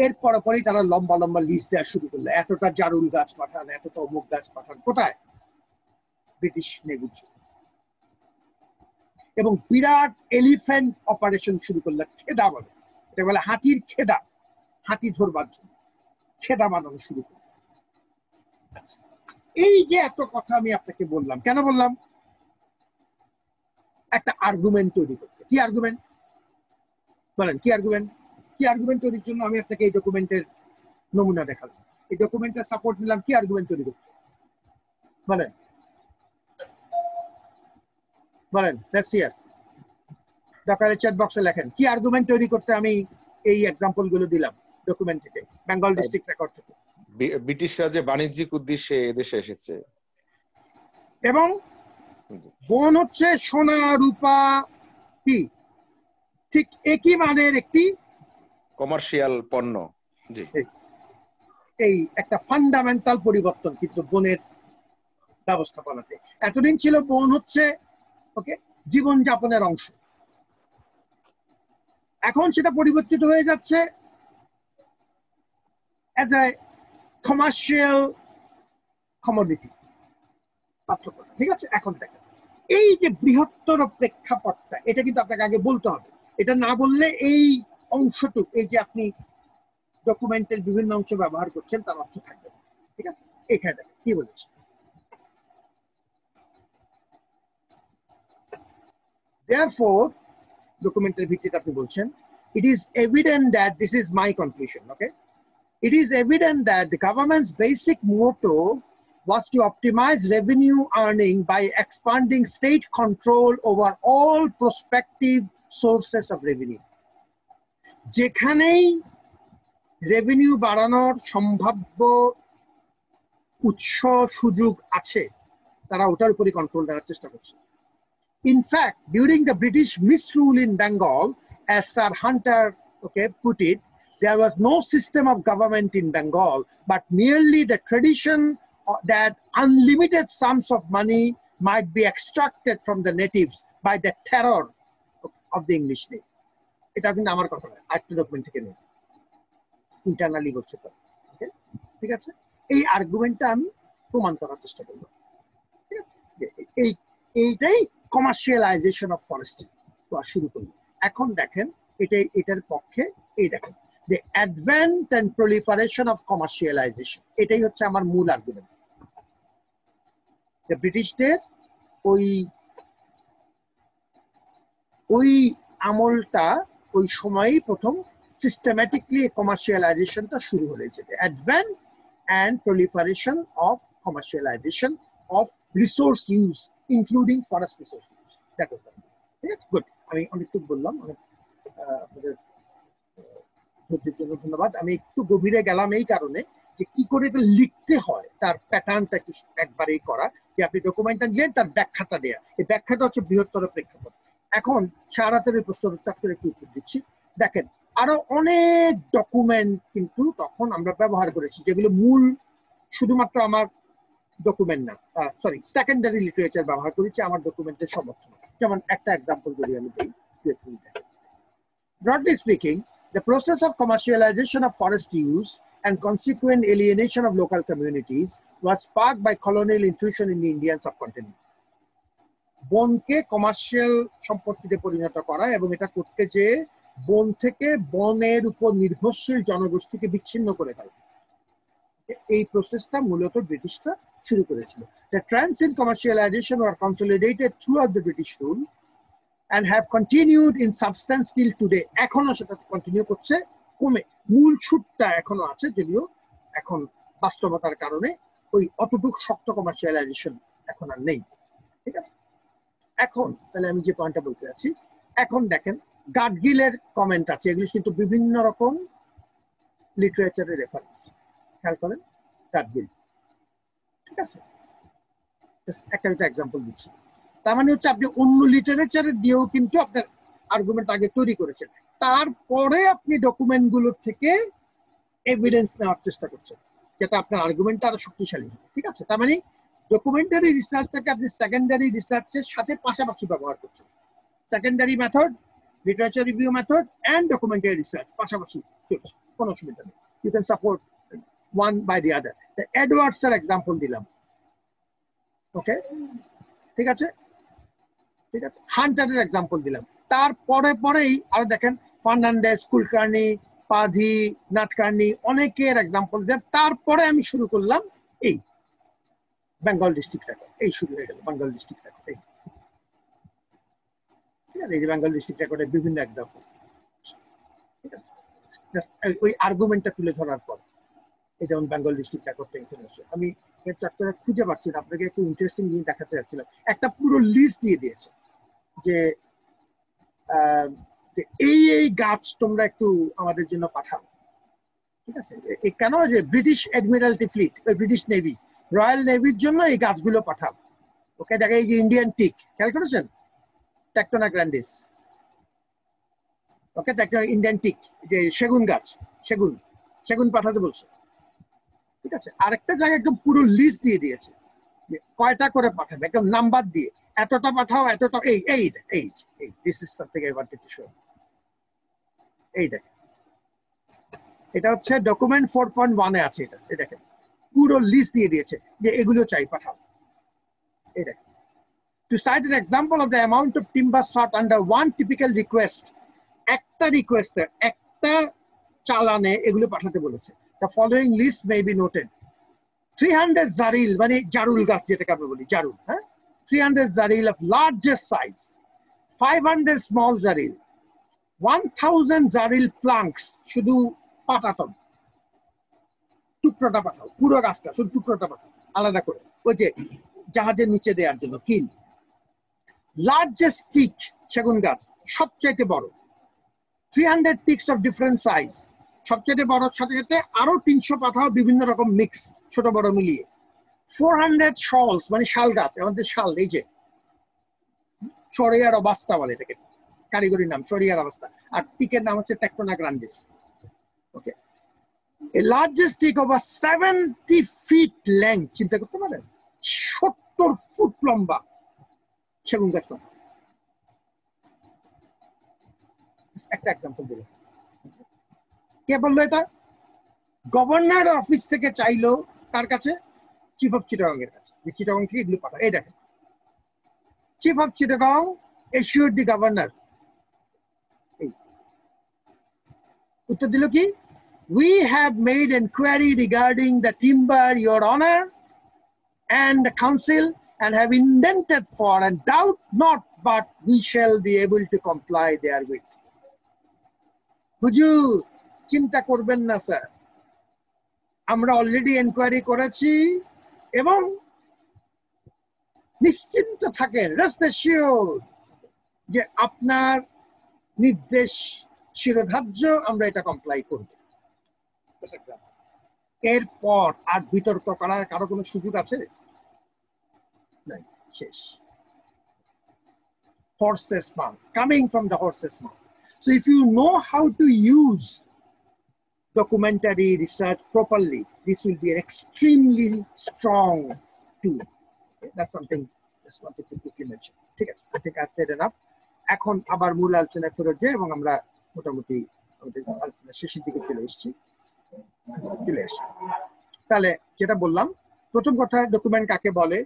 এর পরেই তারা লম্বা লম্বা লিস্ট দেওয়া শুরু করলো, এতটা জারুল গাছ পাঠান, এতটা অমুক গাছ পাঠান, কোথায়? ব্রিটিশ নেভির। এবং বিরাট এলিফ্যান্ট অপারেশন শুরু করলো, খেদা বলে, এটা বলে হাতির খেদা, হাতি ধরবার জন্য খেদা বানানো শুরু করলো। এই যে এত কথা আমি আপনাকে বললাম, কেন বললাম? একটা আর্গুমেন্ট তৈরি করতে। কি আর্গুমেন্ট বলেন? কি আর্গুমেন্ট? কি আর্গুমেন্ট তৈরির জন্য আমি আপনাকে এই ডকুমেন্টের নমুনা দেখালাম, এই ডকুমেন্টের সাপোর্ট নিলাম। কি আর্গুমেন্ট তৈরি করতে বলেন? বলেন, লেটস হিয়ার। দরকারে চ্যাট বক্সে লেখেন কি আর্গুমেন্ট তৈরি করতে আমি এই এক্সাম্পল গুলো দিলাম ডকুমেন্ট থেকে, বেঙ্গল ডিস্ট্রিক্ট রেকর্ড থেকে। ব্রিটিশরা যে বাণিজ্যিক উদ্দেশ্যে এদেশে এসেছে এবং বন হচ্ছে সোনা রূপা, কি ঠিক একই মানের একটি কমার্শিয়াল পণ্য। জি, এই একটা ফান্ডামেন্টাল পরিবর্তন কিন্তু বনের ব্যবস্থাপনাতে। এতদিন ছিল বন হচ্ছে জীবন যাপনের অংশ, এখন সেটা পরিবর্তিত হয়ে যাচ্ছে অ্যাজ এ কমার্শিয়াল কমোডিটি, পাত্রপণ্য। ঠিক আছে, এখন দেখেন এই যে বৃহত্তর প্রেক্ষাপটটা, এটা কিন্তু আপনাকে আগে বলতে হবে। এটা না বললে এই অংশটুকু, এই যে আপনি ডকুমেন্টের বিভিন্ন অংশ ব্যবহার করছেন তার অর্থ থাকবে না। ঠিক আছে, এখানে কি বলেছে, therefore ডকুমেন্টের ভিত্তিতে আপনি বলছেন it is evident that this is my conclusion, okay, it is evident that the government's basic motto was to optimize revenue earning by expanding state control over all prospective sources of revenue. যেখানেই revenue বাড়ানোর সম্ভাব্য উৎস সুযোগ আছে তারা ওটার উপরই control দেওয়ার চেষ্টা করছে। In fact, during the British misrule in Bengal, as Sir Hunter put it, there was no system of government in Bengal, but merely the tradition that unlimited sums of money might be extracted from the natives by the terror of the English name. এটা কিন্তু আমার কথা নয়, আরেকটা document থেকে নেই, internally বলছে তো। ওকে, ঠিক আছে, এই আর্গুমেন্টটা আমি প্রমাণ করার চেষ্টা করব। ঠিক আছে, এইটাই কমার্শিয়ালাইজেশন অফ ফরেস্ট্রি শুরু করলো। এখন দেখেন এটার পক্ষে এই দেখেন the advent and proliferation of commercialization, এটাই হচ্ছে আমার মূল আর্গুমেন্ট। ব্রিটিশদের ওই আমলটা ওই সময়ই প্রথম সিস্টেম্যাটিকলি কমার্শিয়ালাইজেশনটা শুরু হয়েছে। Advent and proliferation of commercialisation of resource use including forest resource use. দেখো, ঠিক আছে, গুড, আমি অনেকটুকু বললাম, অনেক আপনাদের ধৈর্যের জন্য ধন্যবাদ। আমি একটু গভীরে গেলাম এই কারণে যে কি করে এটা লিখতে হয় তার প্যাটার্নটা একটু একবারেই করা, যে আপনি ডকুমেন্টটা নিয়ে তার ব্যাখ্যাটা দেয়া, এই ব্যাখ্যাটা হচ্ছে বৃহত্তর প্রেক্ষাপট। এখন সারাতের প্রশ্ন করে একটু উত্তর দিচ্ছি। দেখেন, আরো অনেক ডকুমেন্ট কিন্তু তখন আমরা ব্যবহার করেছি যেগুলো মূল শুধুমাত্র আমার ডকুমেন্ট না, সরি, সেকেন্ডারি লিটারেচার ব্যবহার করেছি আমার ডকুমেন্টের সমর্থন। যেমন একটা এক্সাম্পল যদি আমি দিই, broadly speaking, the process of commercialization of forest use and consequent alienation of local communities was sparked by colonial intrusion in the Indian subcontinent. বনকে কমার্শিয়াল সম্পত্তিতে পরিণত করা এবং এটা করতে যে বন থেকে বনের উপর নির্ভরশীল জনগোষ্ঠীকে বিচ্ছিন্ন করে ফেলা, এই প্রসেসটা মূলত ব্রিটিশরা শুরু করেছিল। The trends in commercialization were consolidated throughout the British rule and have continued in substance till today. এখনো সেটা কন্টিনিউ করছে, কমে মূল সুরটা এখনো আছে, যদিও এখন বাস্তবতার কারণে ওই অতটুকু শক্ত কমার্শিয়ালাইজেশন এখন আর নেই। ঠিক আছে, এখন তাহলে আমি যে পয়েন্টটা বলতে যাচ্ছি, এখন দেখেন গাডগিলের কমেন্ট আছে, এগুলো কিন্তু বিভিন্ন রকম লিটারেচারের রেফারেন্স, খেয়াল করেন গাডগিল। ঠিক আছে, একটা এক্সাম্পল দিচ্ছি। তার মানে হচ্ছে আপনি অন্য লিটারেচারের দিয়েও কিন্তু আপনার আর্গুমেন্ট আগে তৈরি করেছেন, তারপরে আপনি ডকুমেন্ট গুলোর থেকে এভিডেন্স নেওয়ার চেষ্টা করছেন যাতে আপনার আর্গুমেন্টটা আরো শক্তিশালী হয়। ঠিক আছে, তার মানে ডকুমেন্টারি রিসার্চটাকে আপনি সেকেন্ডারি রিসার্চের সাথে পাশাপাশি ব্যবহার করছেন। Secondary method, literature review method and documentary research পাশাপাশি চলছে, কোনো অসুবিধা নেই। You can support one by the other. Edwards এর এক্সাম্পল দিলাম, ওকে, ঠিক আছে, ঠিক আছে, হান্টারের এক্সাম্পল দিলাম, তারপরে পরেই আরো দেখেন ফার্নান্ডেজ, কুলকার্নি, পাধি, নাটকার্নি, অনেকের এক্সাম্পল দেন। তারপরে আমি শুরু করলাম এই বেঙ্গল ডিস্ট্রিক্ট রেকর্ড, এই শুরু হয়ে গেল বেঙ্গল ডিস্ট্রিক্ট রেকর্ড। এই ঠিক আছে, এই যে বেঙ্গল ডিস্ট্রিক্ট রেকর্ডের বিভিন্ন এক্সাম্পল। ঠিক আছে, ওই আর্গুমেন্টটা তুলে ধরার পর এই যেমন বেঙ্গল ডিস্ট্রিক্ট রেকর্ডটা এখানে আসে। আমি এর চারটা খুঁজে পাচ্ছি না, আপনাকে একটু ইন্টারেস্টিং জিনিস দেখাতে চাচ্ছিলাম। একটা পুরো লিস্ট দিয়ে দিয়েছে যে এই এই গাছ তোমরা একটু আমাদের জন্য পাঠাও। ঠিক আছে, কেন যে British admiralty fleet, British navy, royal নেভির জন্য এই গাছগুলো পাঠাও। ওকে, দেখা এই যে ইন্ডিয়ান টিক, খেয়াল করেছেন, টেকটোনা গ্র্যান্ডিস, ওকে, ইন্ডিয়ান টিক, যে সেগুন গাছ, সেগুন পাঠাতে বলছে। ঠিক আছে, আরেকটা জায়গায় একদম পুরো লিস্ট দিয়ে দিয়েছে যে কয়টা করে পাঠাবে, একদম নাম্বার দিয়ে, এতটা পাঠাও, এতটা, এই এই এই এই this is something I wanted to show. এই দেখেন, এটা হচ্ছে ডকুমেন্ট 4.1 এ আছে, এটা এই দেখেন পুরো লিস্ট দিয়ে দিয়েছে যে এগুলো চাই, পাঠাও। এই দেখেন, to cite an example of the amount of timber sought under one typical request, একটা রিকোয়েস্টে, একটা চালানে এগুলো পাঠাতে বলেছে। The following list may be noted. 300 jaril মানে জারুল গাছ যেটাকে আমরা বলি জারুল, হ্যাঁ, 300 jaril of largest size, 500 small jaril, 1000 jaril planks, শুধু পাতাতন, টুকরোটা পাঠাও, পুরো গাছটা শুধু টুকরোটা পাঠাও আলাদা করে, ওই যে জাহাজের নিচে দেওয়ার জন্য কিল। লার্জেস্ট টিক সেগুন গাছ সবচাইতে বড়, 300 টিক্স অফ ডিফারেন্ট সাইজ, সবচেয়ে বড়র সাথে সাথে আরো 300 পাঠাও বিভিন্ন রকম মিক্স ছোট বড় মিলিয়ে। 400 শলস মানে শাল গাছ, আমাদের শাল, এই যে সরিয়ার অবস্থা বলে এটাকে, কারিগরি নাম সরিয়ার অবস্থা, আর টিকের নাম হচ্ছে tectona grandis. Okay, a largest teak over 70 feet length, চিন্তা করতে পারেন 70 ফুট লম্বা সেগুন গাছ। একটা এক্সাম্পল দিল, কে বললো এটা? গভর্নর অফিস থেকে চাইলো কার কাছে? চিফ অফ চিটাগং এর কাছে, চিটাগং থেকে এগুলো পাঠায়। এই দেখেন, chief of Chittagong issued the governor, এই উত্তর দিল কি? We have made inquiry regarding the timber, your honor, and the council, and have indented for, and doubt not, but we shall be able to comply therewith. হুজুর চিন্তা করবেন না sir, আমরা already enquiry করেছি এবং নিশ্চিন্ত থাকেন, রেস্ট অ্যাসিওর্ড, যে আপনার নির্দেশ শিরোধার্য, আমরা এটা কমপ্লাই করব। এরপর আর বিতর্ক করার কারো কোনো সুযোগ আছে? নাই, শেষ। Horse's mouth, coming from the horse's mouth. So if you know how to use documentary research properly, this will be an extremely strong tool. Okay, that's something just wanted to quickly mention. ঠিক আছে, I think I've said enough. এখন আবার মূল আলোচনায় ফেরত যাই এবং আমরা মোটামুটি আমাদের আলোচনা শেষের দিকে চলে এসেছি। তাহলে যেটা বললাম, প্রথম কথা, ডকুমেন্ট কাকে বলে,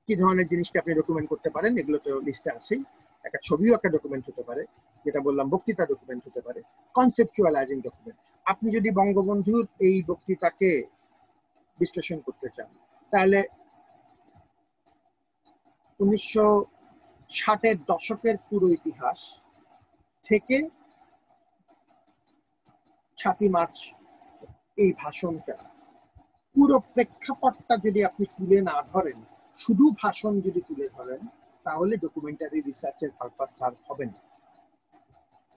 কি ধরনের জিনিসকে আপনি ডকুমেন্ট করতে পারেন, এগুলো তো লিস্টে আছেই। একটা ছবিও একটা ডকুমেন্ট হতে পারে, যেটা বললাম বক্তৃতা ডকুমেন্ট হতে পারে, কনসেপচুয়ালাইজিং ডকুমেন্ট। আপনি যদি বঙ্গবন্ধুর এই বক্তৃতাকে বিশ্লেষণ করতে চান, তাহলে 1960-এর দশকের পুরো ইতিহাস থেকে 7ই মার্চ এই ভাষণটা, পুরো প্রেক্ষাপটটা যদি আপনি তুলে না ধরেন, শুধু ভাষণ যদি তুলে ধরেন, তাহলে ডকুমেন্টারি রিসার্চের পারপাস সার্ভ হবে না।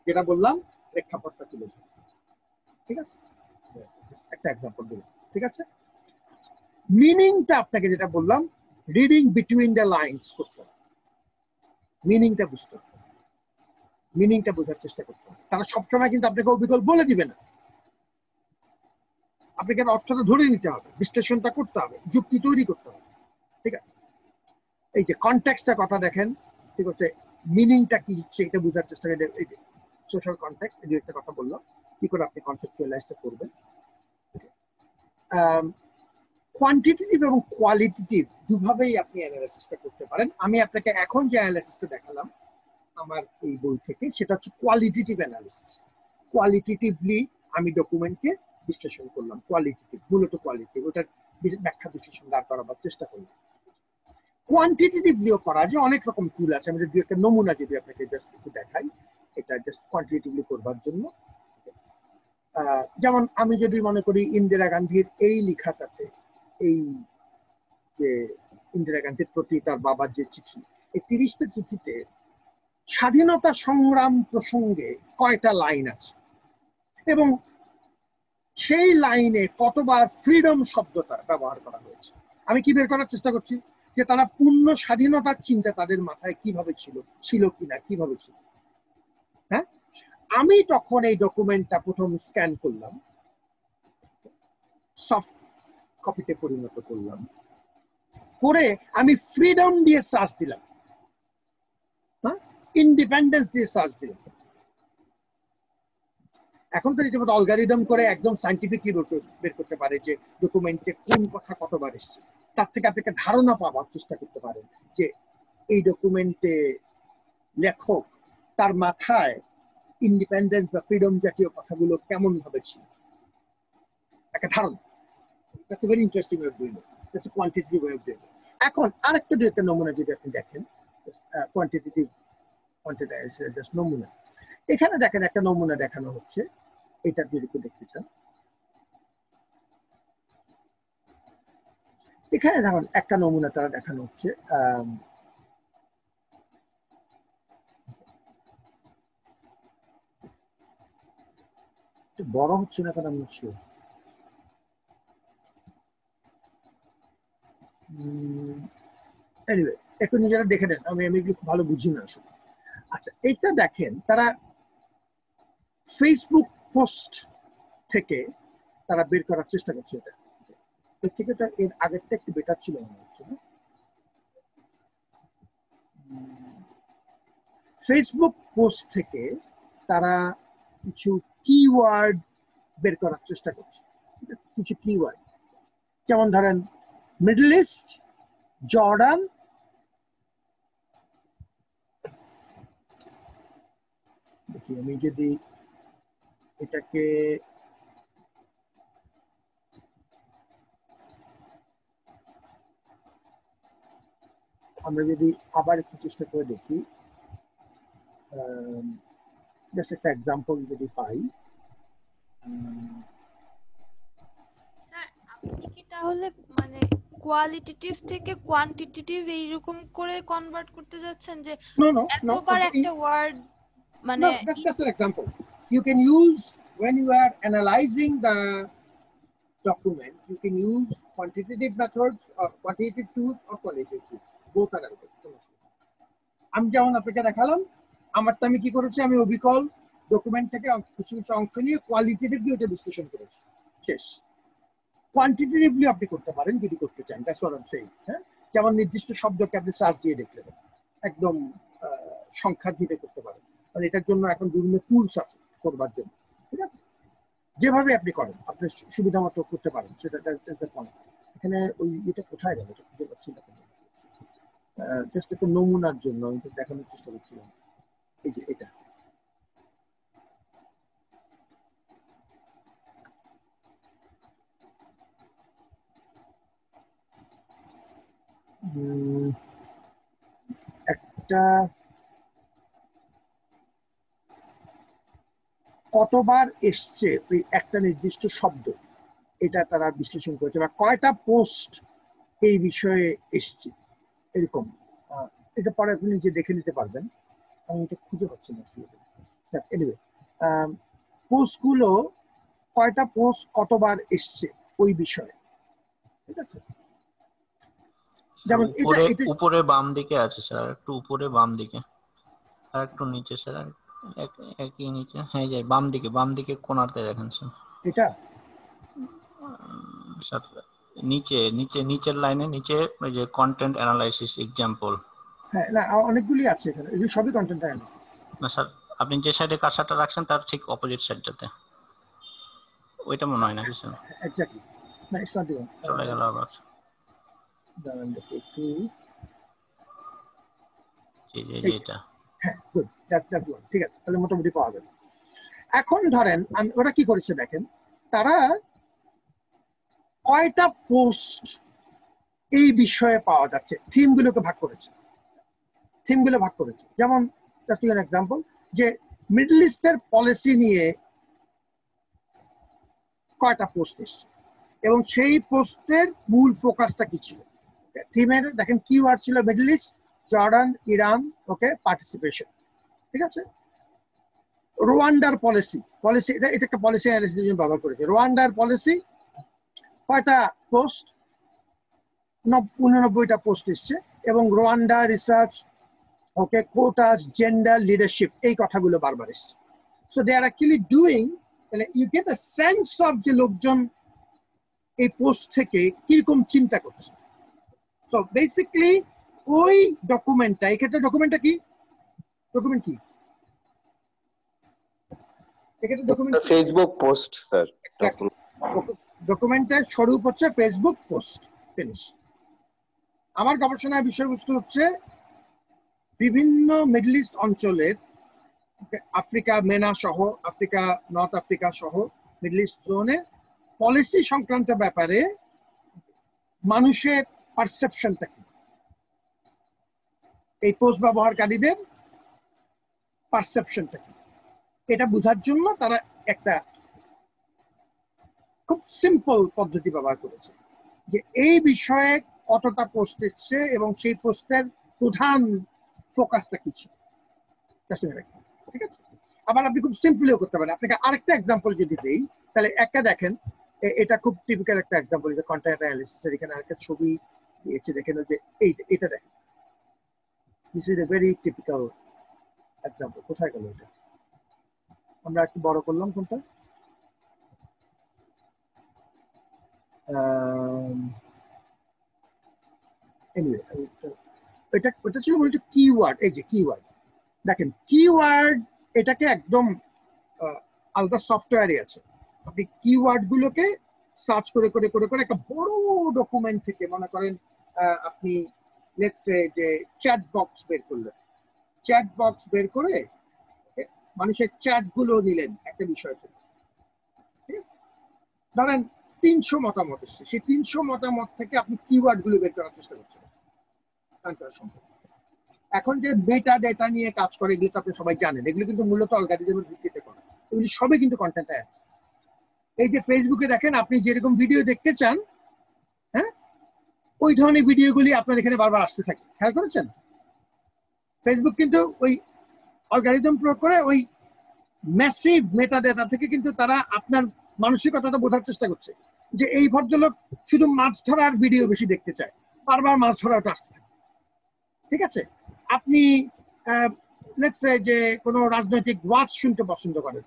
যেটা বললাম, প্রেক্ষাপটটা তুলে ধরেন, ঠিক আছে? একটা এক্সাম্পল দিলাম, ঠিক আছে? মিনিংটা আপনাকে যেটা বললাম, রিডিং বিটুইন দ্য লাইনস করতে হবে, মিনিংটা বুঝতে হবে, মিনিংটা বোঝার চেষ্টা করতে হবে। তারা সবসময় কিন্তু আপনাকে অবিকল বলে দিবে না, আপনাকে অর্থটা ধরে নিতে হবে, বিশ্লেষণটা করতে হবে, যুক্তি তৈরি করতে হবে, ঠিক আছে? এই যে কনটেক্সটের কথা দেখেন, ঠিক আছে, মিনিংটা কি সেটা বোঝার চেষ্টা করে, এই যে সোশ্যাল কনটেক্সট, এই একটা কথা বললাম, কি করে আপনি কনসেপচুয়ালাইজটা করবেন। কোয়ান্টিটেটিভ এবং কোয়ালিটেটিভ দুভাবেই আপনি অ্যানালাইসিসটা করতে পারেন। আমি আপনাকে এখন যে অ্যানালাইসিসটা দেখালাম আমার এই বই থেকে, সেটা হচ্ছে কোয়ালিটেটিভ অ্যানালিসিস। কোয়ালিটেটিভলি আমি ডকুমেন্টকে বিশ্লেষণ করলাম, কোয়ালিটেটিভ, মূলত কোয়ালিটি, ওটার ব্যাখ্যা বিশ্লেষণ দাঁড় করাবার চেষ্টা করলাম। কোয়ান্টিটেটিভলিও করা যায়, অনেক রকম টুল আছে। আমি যদি একটা নমুনা যদি আপনাকে জাস্ট একটু দেখাই, এটা জাস্ট কোয়ান্টিটেটিভলি করবার জন্য। যেমন আমি যদি মনে করি ইন্দিরা গান্ধীর এই লেখাটাতে, এই যে ইন্দিরা গান্ধীর প্রতি তার বাবার যে চিঠি, এই 30টা চিঠিতে স্বাধীনতা সংগ্রাম প্রসঙ্গে কয়টা লাইন আছে এবং সেই লাইনে কতবার ফ্রিডম শব্দটা ব্যবহার করা হয়েছে। আমি কি বের করার চেষ্টা করছি যে তারা পূর্ণ স্বাধীনতার চিন্তা তাদের মাথায় কিভাবে ছিল কিনা, কিভাবে ছিল। হ্যাঁ, আমি তখন এই ডকুমেন্টটা প্রথম স্ক্যান করলাম, সফট কপিতে পরিণত করলাম, করে আমি ফ্রিডম দিয়ে সার্চ দিলাম, হ্যাঁ, ইন্ডিপেন্ডেন্স দিয়ে সার্চ দিলাম। এখন তো রীতিমতো অ্যালগরিদম করে একদম সায়েন্টিফিকলি বের করতে পারে যে ডকুমেন্টে কোন কথা কতবার এসছে। তার থেকে আপনি একটা ধারণা পাওয়ার চেষ্টা করতে পারেন যে এই ডকুমেন্টে লেখক তার মাথায় ইন্ডিপেন্ডেন্স বা ফ্রিডম জাতীয় কথাগুলো কেমন ভাবে ছিল, একটা ধারণা। That's a very interesting way of doing it. That's a quantitative way of doing it. এখন আরেকটা দুই একটা নমুনা যদি আপনি দেখেন, কোয়ান্টিটেটিভ জাস্ট নমুনা। এখানে দেখেন একটা নমুনা দেখানো হচ্ছে, এটা যদি একটু দেখতে চান। এখানে দেখুন একটা নমুনা তারা দেখানো হচ্ছে, বড় হচ্ছে না কারণ আমি শিওর। এনিওয়ে একটু নিজেরা দেখে নেন, আমি এগুলো খুব ভালো বুঝি না আসলে। আচ্ছা, এটা দেখেন তারা ফেসবুক পোস্ট থেকে তারা বের করার চেষ্টা করছে। এটা এর থেকে এর আগেরটা একটু বেটার ছিল মনে হচ্ছে না। ফেসবুক পোস্ট থেকে তারা কিছু কিওয়ার্ড বের করার চেষ্টা করছে, কিছু কিওয়ার্ড, যেমন ধরেন মিডল ইস্ট, জর্ডান, দেখি আমি যদি এটাকে আমরা যদি আবার একটু চেষ্টা করে দেখি, জাস্ট একটা এক্সাম্পল যদি পাই। স্যার আপনি কি তাহলে মানে কোয়ালিটেটিভ থেকে কোয়ান্টিটেটিভ এইরকম করে কনভার্ট করতে যাচ্ছেন যে এতবার একটা ওয়ার্ড মানে No, that's just an example. You can use, when you are analyzing the document, you can use quantitative methods or quantitative tools or qualitative tools. Both are available. আমি যেমন আপনাকে দেখালাম, আমারটা আমি কি করেছি, আমি অবিকল ডকুমেন্ট থেকে কিছু কিছু অংশ নিয়ে কোয়ালিটেটিভলি ওটা বিশ্লেষণ করেছি, শেষ। কোয়ান্টিটেটিভলি আপনি করতে পারেন যদি করতে চান, that's what I am saying. হ্যাঁ, যেমন নির্দিষ্ট শব্দকে আপনি সার্চ দিয়ে দেখলেন, একদম সংখ্যা দিয়ে করতে পারেন, কারণ এটার জন্য এখন বিভিন্ন টুলস আছে করবার জন্য, ঠিক আছে? যেভাবে আপনি করেন আপনার সুবিধা মতো করতে পারেন, সেটা এখানে ওই এটা কোথায় গেল, এটা খুঁজে পাচ্ছি না। জাস্ট একটা নমুনার জন্য আমি দেখানোর চেষ্টা করছিলাম, এই যে এটা। একটা কতবার এসছে ওই একটা নির্দিষ্ট শব্দ, এটা তারা বিশ্লেষণ করেছে, বা কয়টা পোস্ট এই বিষয়ে এসছে এরকম। এটা পরে আপনি নিজে দেখে নিতে পারবেন, আমি এটা খুঁজে পাচ্ছি না আসলে। এনিওয়ে, পোস্টগুলো কয়টা পোস্ট কতবার এসছে ওই বিষয়ে, ঠিক আছে? যেমন উপরে বাম দিকে আছে স্যার, একটু উপরে বাম দিকে, আর একটু নিচে স্যার, একই নিচে, হ্যাঁ যাই বাম দিকে কোণাতে দেখেন স্যার। এটা স্যার নিচের লাইনে নিচে ওই যে কন্টেন্ট অ্যানালাইসিস এক্সাম্পল। হ্যাঁ, না অনেকগুলি আছে এখানে, এগুলো সবই কন্টেন্ট অ্যানালাইসিস। না স্যার, আপনি যে সাইডে কার্সারটা রাখছেন তার ঠিক অপোজিট সাইডটাতে, ওইটা মনে হয় নাকি স্যার? এক্স্যাক্টলি, না ইটস নট ইভেন। চলে গেল আবার। দাঁড়ান দেখি একটু, এটা হ্যাঁ গুড, দ্যাটস ওয়ান, ঠিক আছে, তাহলে মোটামুটি পাওয়া যাবে। এখন ধরেন ওরা কি করেছে দেখেন, তারা কয়টা পোস্ট এই বিষয়ে পাওয়া যাচ্ছে থিমগুলোকে ভাগ করেছে, যেমন জাস্ট ফর এক্সাম্পল, যে মিডল ইস্টের পলিসি নিয়ে কয়টা পোস্ট এসছে এবং সেই পোস্টের মূল ফোকাসটা কি ছিল। থিমের দেখেন কিওয়ার্ড ছিল মিডল ইস্ট, জর্ডান, ইরান, ওকে, পার্টিসিপেশন, ঠিক আছে। রোয়ান্ডার পলিসি, এটা একটা পলিসি অ্যানালিসিস জন্য ব্যবহার করেছে। রোয়ান্ডার পলিসি কয়টা পোস্ট, 89টা পোস্ট এসছে, এবং Rwanda research, okay, quotas, gender, leadership, এই কথাগুলো বারবার এসছে। So they are actually doing, you get a sense of যে লোকজন এই পোস্ট থেকে কিরকম চিন্তা করছে। সো বেসিক্যালি ওই ডকুমেন্টটা, এক্ষেত্রে ডকুমেন্টটা কি, ডকুমেন্ট কি এক্ষেত্রে ডকুমেন্ট ফেসবুক পোস্ট স্যার, ডকুমেন্টের স্বরূপ হচ্ছে ফেসবুক পোস্ট, ফিনিশ। আমার গবেষণার বিষয়বস্তু হচ্ছে বিভিন্ন মিডল ইস্ট অঞ্চলের আফ্রিকা মেনা সহ, আফ্রিকা, নর্থ আফ্রিকা সহ মিডল ইস্ট জোনে পলিসি সংক্রান্ত ব্যাপারে মানুষের পারসেপশনটা কি, এই পোস্ট ব্যবহারকারীদের পারসেপশনটা কি, এটা বোঝার জন্য তারা একটা খুব সিম্পল পদ্ধতি ব্যবহার করেছে যে এই বিষয়ে কতটা পোস্ট এসছে এবং সেই পোস্টের প্রধান ফোকাসটা কি ছিল। ঠিক আছে, আবার আপনি খুব সিম্পলিও করতে পারেন। আপনাকে আরেকটা এক্সাম্পল যদি দেই তাহলে একটা দেখেন, এটা খুব টিপিক্যাল একটা এক্সাম্পল, যে কন্টেন্ট অ্যানালিসিসের এখানে আরেকটা ছবি দিয়েছে, দেখেন যে এটা দেখেন, this is a very typical example. কোথায় গেল এটা? আমরা একটু বড় করলাম কোনটা, এটা ছিল বলতে কিওয়ার্ড। এই যে কিওয়ার্ড দেখেন, কিওয়ার্ড এটাকে একদম আলাদা সফটওয়্যারই আছে। আপনি কিওয়ার্ড গুলোকে সার্চ করে করে করে করে একটা বড় ডকুমেন্ট থেকে, মনে করেন আপনি লেটস সে যে চ্যাট বক্স বের করলেন, চ্যাট বক্স বের করে মানুষের চ্যাট গুলো নিলেন একটা বিষয় থেকে, ধরেন 300 মতামত এসছে, সেই 300 মতামত থেকে আপনি কিওয়ার্ড গুলো বের করার চেষ্টা করছেন। এখন যে মেটা ডেটা নিয়ে কাজ করে, এগুলো তো আপনি সবাই জানেন, এগুলো কিন্তু মূলত অ্যালগরিদমের ভিত্তিতে করে, এগুলি সবই কিন্তু কন্টেন্ট অ্যানালিসিস। এই যে ফেসবুকে দেখেন, আপনি যেরকম ভিডিও দেখতে চান, হ্যাঁ, ওই ধরনের ভিডিওগুলি আপনার এখানে বারবার আসতে থাকে, খেয়াল করেছেন? ফেসবুক কিন্তু ওই অ্যালগরিদম প্রয়োগ করে ওই ম্যাসিভ মেটা ডেটা থেকে কিন্তু তারা আপনার মানসিকতাটা বোঝার চেষ্টা করছে যে এই ভদ্রলোক শুধু মাছ ধরার ভিডিও বেশি দেখতে চায়, বারবার মাছ ধরাটা আসতে থাকে। ঠিক আছে, আপনি লেটস সে যে কোনো রাজনৈতিক ওয়াজ শুনতে পছন্দ করেন,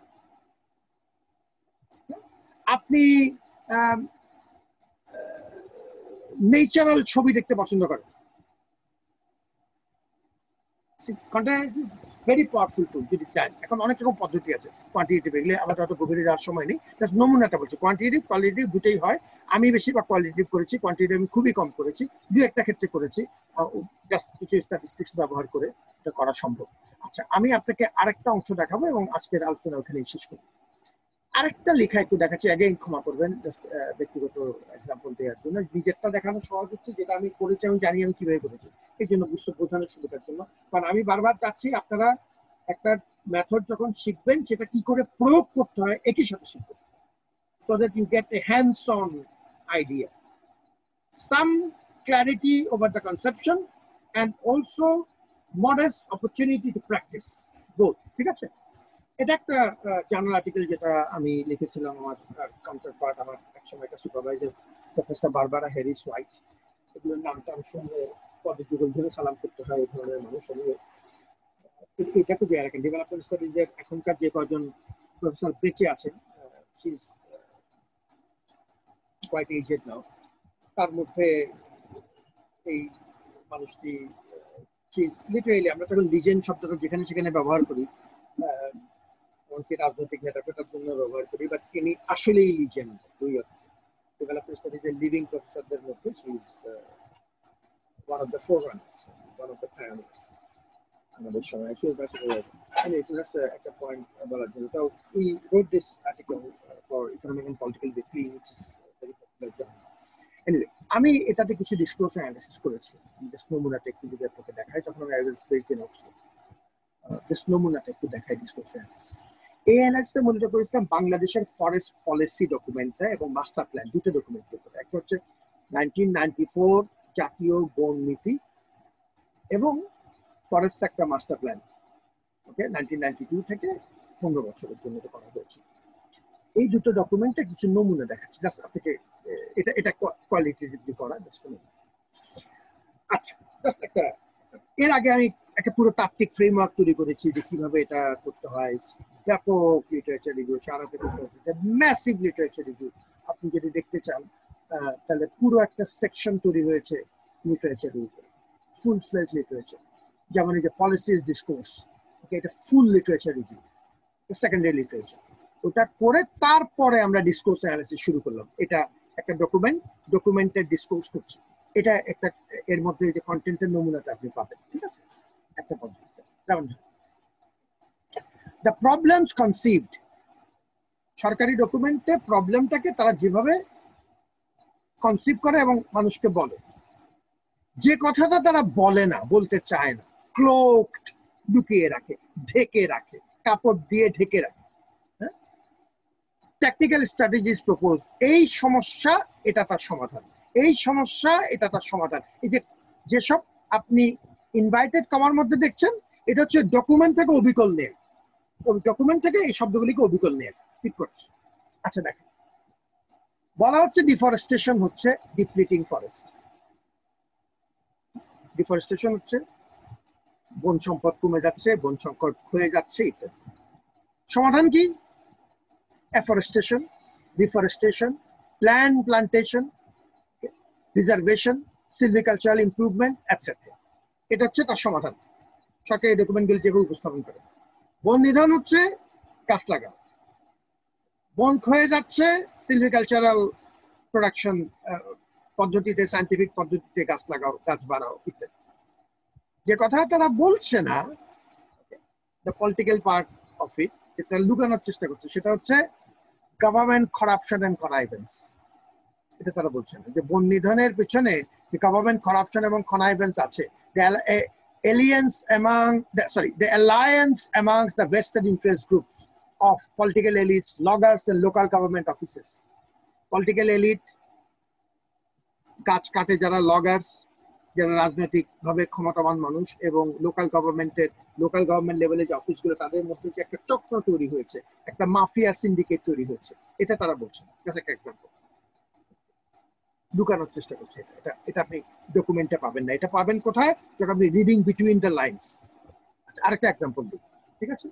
আপনি নেচারাল ছবি দেখতে পছন্দ করেন। কন্টেন্ট অ্যানালিসিস ভেরি পাওয়ারফুল টুল যদি চান। এখন অনেক রকম পদ্ধতি আছে, কোয়ান্টিটেটিভ, এগুলো আমাদের অত গভীরে যাওয়ার সময় নেই, জাস্ট নমুনাটা বলছি। কোয়ান্টিটেটিভ কোয়ালিটেটিভ দুটোই হয়, আমি বেশিরভাগ কোয়ালিটেটিভ করেছি, কোয়ান্টিটেটিভ আমি খুবই কম করেছি, দু একটা ক্ষেত্রে করেছি, জাস্ট কিছু স্ট্যাটিস্টিক্স ব্যবহার করে এটা করা সম্ভব। আচ্ছা, আমি আপনাকে আরেকটা অংশ দেখাবো এবং আজকের আলোচনা ওখানেই শেষ করি। আরেকটা লেখা একটু দেখাচ্ছি, অ্যাগেইন ক্ষমা করবেন ব্যক্তিগত এক্সাম্পল দেওয়ার জন্য, নিজেরটা দেখানো সহজ হচ্ছে, যেটা আমি করেছি আমি জানি আমি কিভাবে করেছি, এই জন্য বোঝানোর সুবিধার জন্য। কারণ আমি বারবার চাচ্ছি আপনারা একটা মেথড যখন শিখবেন সেটা কি করে প্রয়োগ করতে হয় একই সাথে শিখবেন, so that you get a hands-on idea, some clarity over the conception and also modest opportunity to practice both। ঠিক আছে, এটা একটা জার্নাল আর্টিকেল যেটা আমি লিখেছিলাম, আমার কাউন্টার পার্ট, আমার একসময় একটা supervisor professor Barbara Harris white, এগুলোর নামটা আমি শুনলে পদে যুগল ধরে সালাম করতে হয়, এই ধরনের মানুষ। এটা খুব রাখেন ডেভেলপমেন্ট স্টাডিজের এখনকার যে কজন প্রফেসর বেঁচে আছেন, শি ইজ কোয়াইট এজেড নাও, তার মধ্যে এই মানুষটি লিটারেলি, আমরা তখন লিজেন্ড শব্দটা যেখানে সেখানে ব্যবহার করি, এমনকি রাজনৈতিক নেতা ফেটার জন্য ব্যবহার করি, বাট তিনি আসলেই লিজেন্ড। দুই অর্থে ডেভেলপমেন্ট স্টাডিজের লিভিং প্রফেসরদের মধ্যে she is one of the forerunners, one of the pioneers আমাদের সময়। একটা পয়েন্ট বলার জন্য, তো we wrote this article for economic and political weekly, which is very popular journal. Anyway, আমি এটাতে কিছু ডিসক্লোজ অ্যানালিসিস করেছি, জাস্ট নমুনাটা একটু যদি আপনাকে দেখাই, তখন আমি evidence based in Oxford, just নমুনাটা একটু দেখাই ডিসক্লোজ অ্যানালিসিস। এই অ্যানালিসিসটা মূলত করেছিলাম বাংলাদেশের ফরেস্ট পলিসি ডকুমেন্টটা এবং মাস্টার প্ল্যান, দুটো ডকুমেন্টের উপরে। একটা হচ্ছে 1994 জাতীয় বন নীতি এবং ফরেস্ট সেক্টর মাস্টার প্ল্যান, ওকে, 1992 থেকে 15 বছরের জন্য করা হয়েছে। এই দুটো ডকুমেন্টে কিছু নমুনা দেখাচ্ছি, জাস্ট আপনাকে, এটা কোয়ালিটেটিভলি করা, জাস্ট। আচ্ছা, জাস্ট একটা, এর আগে আমি একটা পুরো তাত্ত্বিক ফ্রেমওয়ার্ক তৈরি করেছি যে কিভাবে এটা করতে হয়, ব্যাপক লিটারেচার রিভিউ, সারা থেকে ম্যাসিভ লিটারেচার রিভিউ। আপনি যদি দেখতে চান তাহলে পুরো একটা সেকশন তৈরি হয়েছে লিটারেচার রিভিউ, ফুল ফ্লেজ লিটারেচার, যেমন এই যে পলিসিস ডিসকোর্স, এটা ফুল লিটারেচার রিভিউ, সেকেন্ডারি লিটারেচার। ওটা করে তারপরে আমরা ডিসকোর্স অ্যানালিসিস শুরু করলাম। এটা একটা ডকুমেন্টের ডিসকোর্স করছি, এটা একটা, এর মধ্যে যে কন্টেন্টের নমুনাটা আপনি পাবেন। ঠিক আছে, একটা পদ্ধতি। দ্য প্রবলেমস কনসিভড, সরকারি ডকুমেন্টে প্রবলেমটাকে তারা যেভাবে কনসিভ করে এবং মানুষকে বলে, যে কথাটা তারা বলে না, বলতে চায় না, ক্লোকড, লুকিয়ে রাখে, ঢেকে রাখে, কাপড় দিয়ে ঢেকে রাখে, টেকনিক্যাল স্ট্র্যাটেজিস প্রপোজ, এই সমস্যা এটা তার সমাধান, এই সমস্যা এটা তার সমাধান। এই যে যেসব আপনি ইনভাইটেড কমার মধ্যে দেখছেন, এটা হচ্ছে ডকুমেন্ট থেকে অবিকল নেয়া, ডকুমেন্ট থেকে এই শব্দগুলিকে অবিকল নেয়া ঠিক করছে। আচ্ছা দেখেন, বলা হচ্ছে ডিফরেস্টেশন হচ্ছে ডিপ্লিটিং ফরেস্ট, ডিফরেস্টেশন হচ্ছে বন সম্পদ কমে যাচ্ছে, বন সংকট হয়ে যাচ্ছে ইত্যাদি। সমাধান কি? Afforestation, deforestation, plantation, reservation, silvicultural improvement etcetera. এটা হচ্ছে তার সমাধান। সরকারি ডকুমেন্টগুলি যেভাবে উপস্থাপন করে, বন নিধন হচ্ছে গাছ লাগাও, বন ক্ষয়ে যাচ্ছে সিলভিকালচারাল প্রোডাকশন পদ্ধতিতে, সায়েন্টিফিক পদ্ধতিতে গাছ লাগাও, গাছ বাড়াও ইত্যাদি। যে কথা তারা বলছে না, the political part of it, যেটা লুকানোর চেষ্টা করছে, সেটা হচ্ছে গভর্নমেন্ট করাপশন এন্ড কনাইভেন্স। এটা তারা বলছে না যে বন নিধনের পিছনে যে গভর্নমেন্ট করাপশন এবং কনাইভেন্স আছে, the alliance amongst the vested interest groups of political elites, loggers and local government offices. Political elite, গাছ কাটে যারা লগার্স, যারা রাজনৈতিক ভাবে ক্ষমতাবান মানুষ, এবং লোকাল গভর্নমেন্ট লেভেলে যে অফিসগুলো, তাদের মধ্যে যে একটা চক্র তৈরি হয়েছে, একটা মাফিয়া সিন্ডিকেট তৈরি হয়েছে, এটা তারা বলছে। একটা এক্সাম্পল, লুকানোর চেষ্টা করছে। এটা আপনি ডকুমেন্টে পাবেন না, এটা পাবেন কোথায়? যেটা আপনি রিডিং বিটুইন দ্য লাইনস। আচ্ছা, আরেকটা এক্সাম্পল দিই, ঠিক আছে?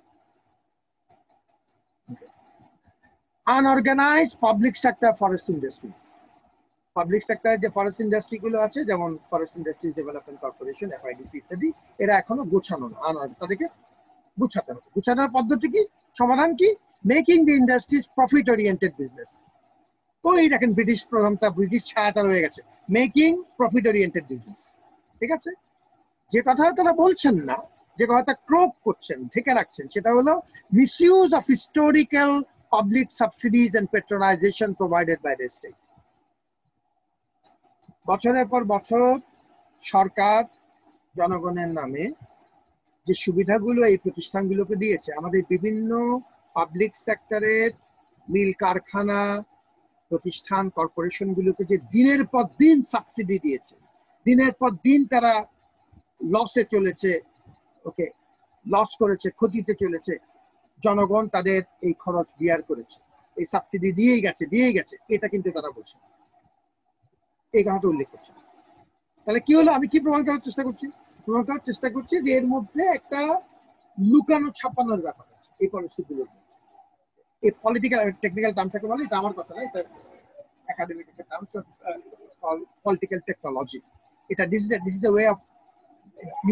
Unorganised public sector forest industries, public সেক্টরের যে ফরেস্ট ইন্ডাস্ট্রি গুলো আছে, যেমন ফরেস্ট ইন্ডাস্ট্রিজ ডেভেলপমেন্ট কর্পোরেশন, এফআইডিসি ইত্যাদি, এরা এখনো গোছানো না, তাদেরকে গুছাতে হবে। গুছানোর পদ্ধতি কি? সমাধান কি? Making the industries profit oriented business. ওই দেখেন ব্রিটিশ প্রধানতা, ব্রিটিশ ছায়াটা রয়ে গেছে, মেকিং প্রফিট ওরিয়েন্টেড বিজনেস। ঠিক আছে? যে কথা তারা বলছেন না, যে কথা ক্রোক করছেন, ঢেকে রাখছেন, সেটা হলো misuse of historical public subsidies and patronisation provided by the state. বছরের পর বছর সরকার জনগণের নামে যে সুবিধাগুলো এই প্রতিষ্ঠানগুলোকে দিয়েছে, আমাদের বিভিন্ন পাবলিক সেক্টরের মিল কারখানা প্রতিষ্ঠান কর্পোরেশনগুলোকে যে দিনের পর দিন সাবসিডি দিয়েছে, দিনের পর দিন তারা লসে চলেছে, ওকে লস করেছে, ক্ষতিতে চলেছে, জনগণ তাদের এই খরচ বিয়ার করেছে, এই সাবসিডি দিয়েই গেছে, এটা কিন্তু তারা বলছে, এই কথাটা উল্লেখ করছে। তাহলে কি হলো? আমি কি প্রমাণ করার চেষ্টা করছি? প্রমাণ করার চেষ্টা করছি যে এর মধ্যে একটা লুকানো ছাপানোর ব্যাপার আছে এই পলিসিগুলোর মধ্যে। এই পলিটিক্যাল টেকনিক্যাল টার্মটাকে বলে, এটা আমার কথা না, এটা একাডেমিক একটা টার্মস, পলিটিক্যাল টেকনোলজি। এটা this is a way of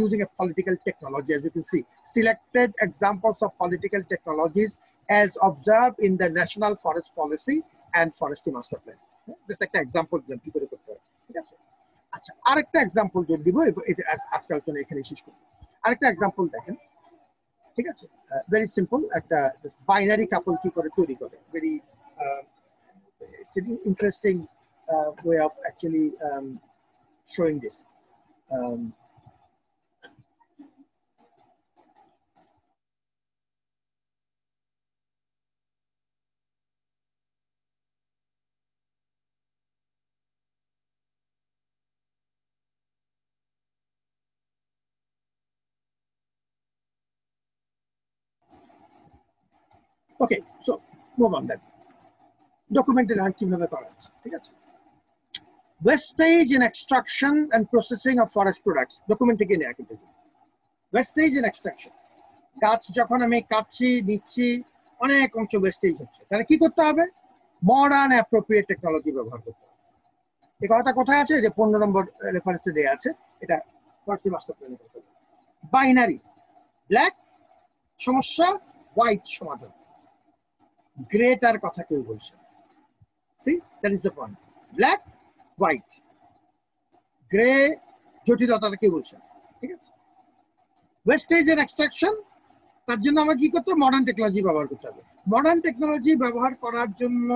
using a political technology. As you can see, selected examples of political technologies as observed in the National Forest Policy and Forestry Master Plan. Just একটা example দিলাম কি করে করতে হয়, ঠিক আছে? আচ্ছা, আরেকটা এক্সাম্পল যদি দিব, আজকাল জন্য এখানে শেষ করব। আরেকটা এক্সাম্পল দেখেন, ঠিক আছে? ভেরি সিম্পল, একটা বাইনারি কাপল কি করে তৈরি করে, very interesting way of actually showing this. Okay, so move on then. Documented আর কিভাবে করা আছে, ঠিক আছে? Wastage in extraction and processing of forest products. Document থেকে নেয়া কিন্তু। Wastage in extraction, গাছ যখন আমি কাটছি, নিচ্ছি, অনেক অংশ ওয়েস্টেজ হচ্ছে, তাহলে কি করতে হবে? মডার্ন অ্যাপ্রোপ্রিয়েট টেকনোলজি ব্যবহার করতে হবে। এই কথাটা কোথায় আছে? যে 15 নম্বর রেফারেন্সে দেয়া আছে, এটা ফরেস্ট্রি মাস্টার প্ল্যানে করতে হবে। বাইনারি, ব্ল্যাক সমস্যা, হোয়াইট সমাধান, গ্রেটার কথা কেউ বলছে। See, that is the point. Black, white, gray, জটিলতাটা কেউ বলছে, ঠিক আছে? Wastage and extraction, তার জন্য আমার কি করতে হবে? মডার্ন টেকনোলজি ব্যবহার করতে হবে। মডার্ন টেকনোলজি ব্যবহার করার জন্য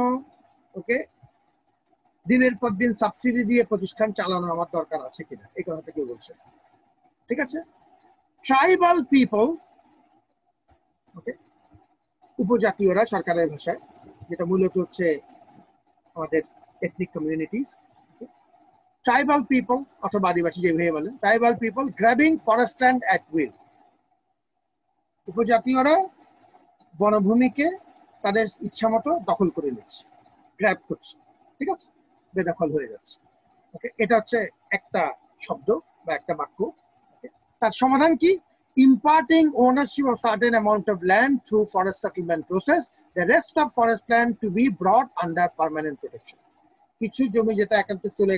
ওকে দিনের পর দিন সাবসিডি দিয়ে প্রতিষ্ঠান চালানো আমার দরকার আছে কিনা, এই কথাটা কেউ বলছে না। ঠিক আছে, ট্রাইবাল পিপল, ওকে, উপজাতীয়রা সরকারের ভাষায়, যেটা মূলত হচ্ছে আমাদের এথনিক কমিউনিটিস, ট্রাইবাল পিপল অথবা আদিবাসী যেভাবে বলেন, tribal people grabbing forest land at will. উপজাতীয়রা বনভূমিকে তাদের ইচ্ছা মতো দখল করে নিচ্ছে, গ্র্যাব করছে, ঠিক আছে, বেদখল হয়ে যাচ্ছে। ওকে, এটা হচ্ছে একটা শব্দ বা একটা বাক্য। তার সমাধান কি? imparting ownership of certain amount of land through forest settlement process, the rest of forest land to be brought under permanent protection. কিছু জমি যেটা একান্ত চলে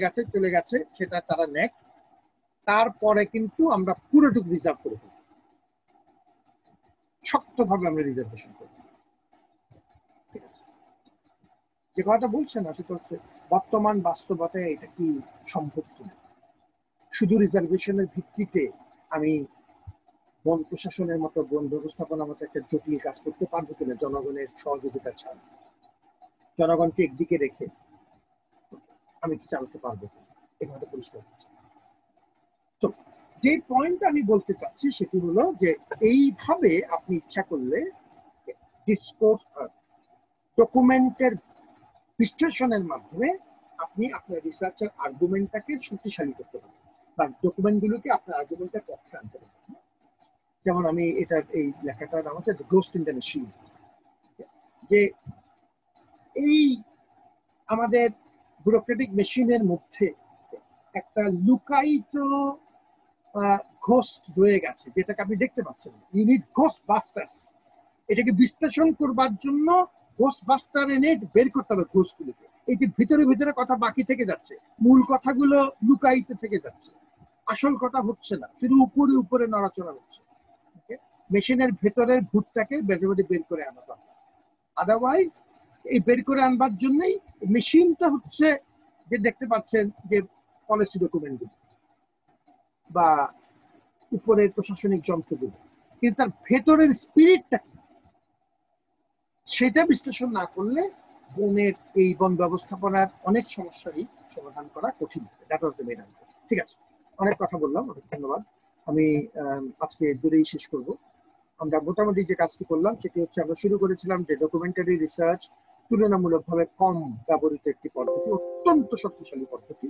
গেছে সেটা তারা নেক, তারপরে কিন্তু আমরা পুরোটুকু রিজার্ভ করে ফেলি, শক্তভাবে আমরা রিজার্ভেশন করি। ঠিক আছে, যে কথাটা বলছে না সেটা হচ্ছে বর্তমান বাস্তবতায় এটা কি সম্ভব কিনা। শুধু রিজার্ভেশনের ভিত্তিতে আমি বন প্রশাসনের মতো, বন ব্যবস্থাপনার মতো একটা জটিল কাজ করতে পারবো কিনা জনগণের সহযোগিতা ছাড়া, জনগণকে একদিকে রেখে আমি কি চালাতে পারবো কিনা, এভাবে পরিষ্কার হচ্ছে। তো যে পয়েন্ট আমি বলতে চাচ্ছি সেটি হলো যে এইভাবে আপনি ইচ্ছা করলে ডিসকোর্স ডকুমেন্টের বিশ্লেষণের মাধ্যমে আপনি আপনার রিসার্চের আর্গুমেন্টটাকে শক্তিশালী করতে পারেন বা ডকুমেন্টগুলোকে আপনার আর্গুমেন্টের পক্ষে আনতে পারেন। যেমন আমি এটার এই লেখাটার নাম হচ্ছে গোস্ট ইন দ্য মেশিন, যে এই আমাদের ব্যুরোক্রেটিক মেশিনের মধ্যে একটা লুকায়িত ঘোস্ট রয়ে গেছে, যেটাকে আপনি দেখতে পাচ্ছেন। ইউনিট ঘোস্ট বাস্টার্স, এটাকে বিশ্লেষণ করবার জন্য ঘোস্ট বাস্টার এনে বের করতে হবে ঘোস্টগুলোকে। এই যে ভিতরে ভিতরে কথা বাকি থেকে যাচ্ছে, মূল কথাগুলো লুকায়িত থেকে যাচ্ছে, আসল কথা হচ্ছে না, শুধু উপরে উপরে নড়াচড়া হচ্ছে। মেশিনের ভেতরের ভূতটাকে বেঁধে বেঁধে বের করে আনা দরকার। আদারওয়াইজ এই বের করে আনবার জন্যই মেশিনটা হচ্ছে যে দেখতে পাচ্ছেন যে পলিসি ডকুমেন্টগুলো বা উপরের প্রশাসনিক যন্ত্রগুলো, কিন্তু তার ভেতরের স্পিরিটটা কি সেটা বিশ্লেষণ না করলে বনের এই বন ব্যবস্থাপনার অনেক সমস্যারই সমাধান করা কঠিন হবে। That was the main answer. ঠিক আছে, অনেক কথা বললাম, অনেক ধন্যবাদ। আমি আজকে দূরেই শেষ করব। আমরা মোটামুটি যে কাজটি করলাম সেটি হচ্ছে আমরা শুরু করেছিলাম যে ডকুমেন্টারি রিসার্চ তুলনামূলকভাবে কম ব্যবহৃত একটি পদ্ধতি, অত্যন্ত শক্তিশালী পদ্ধতি।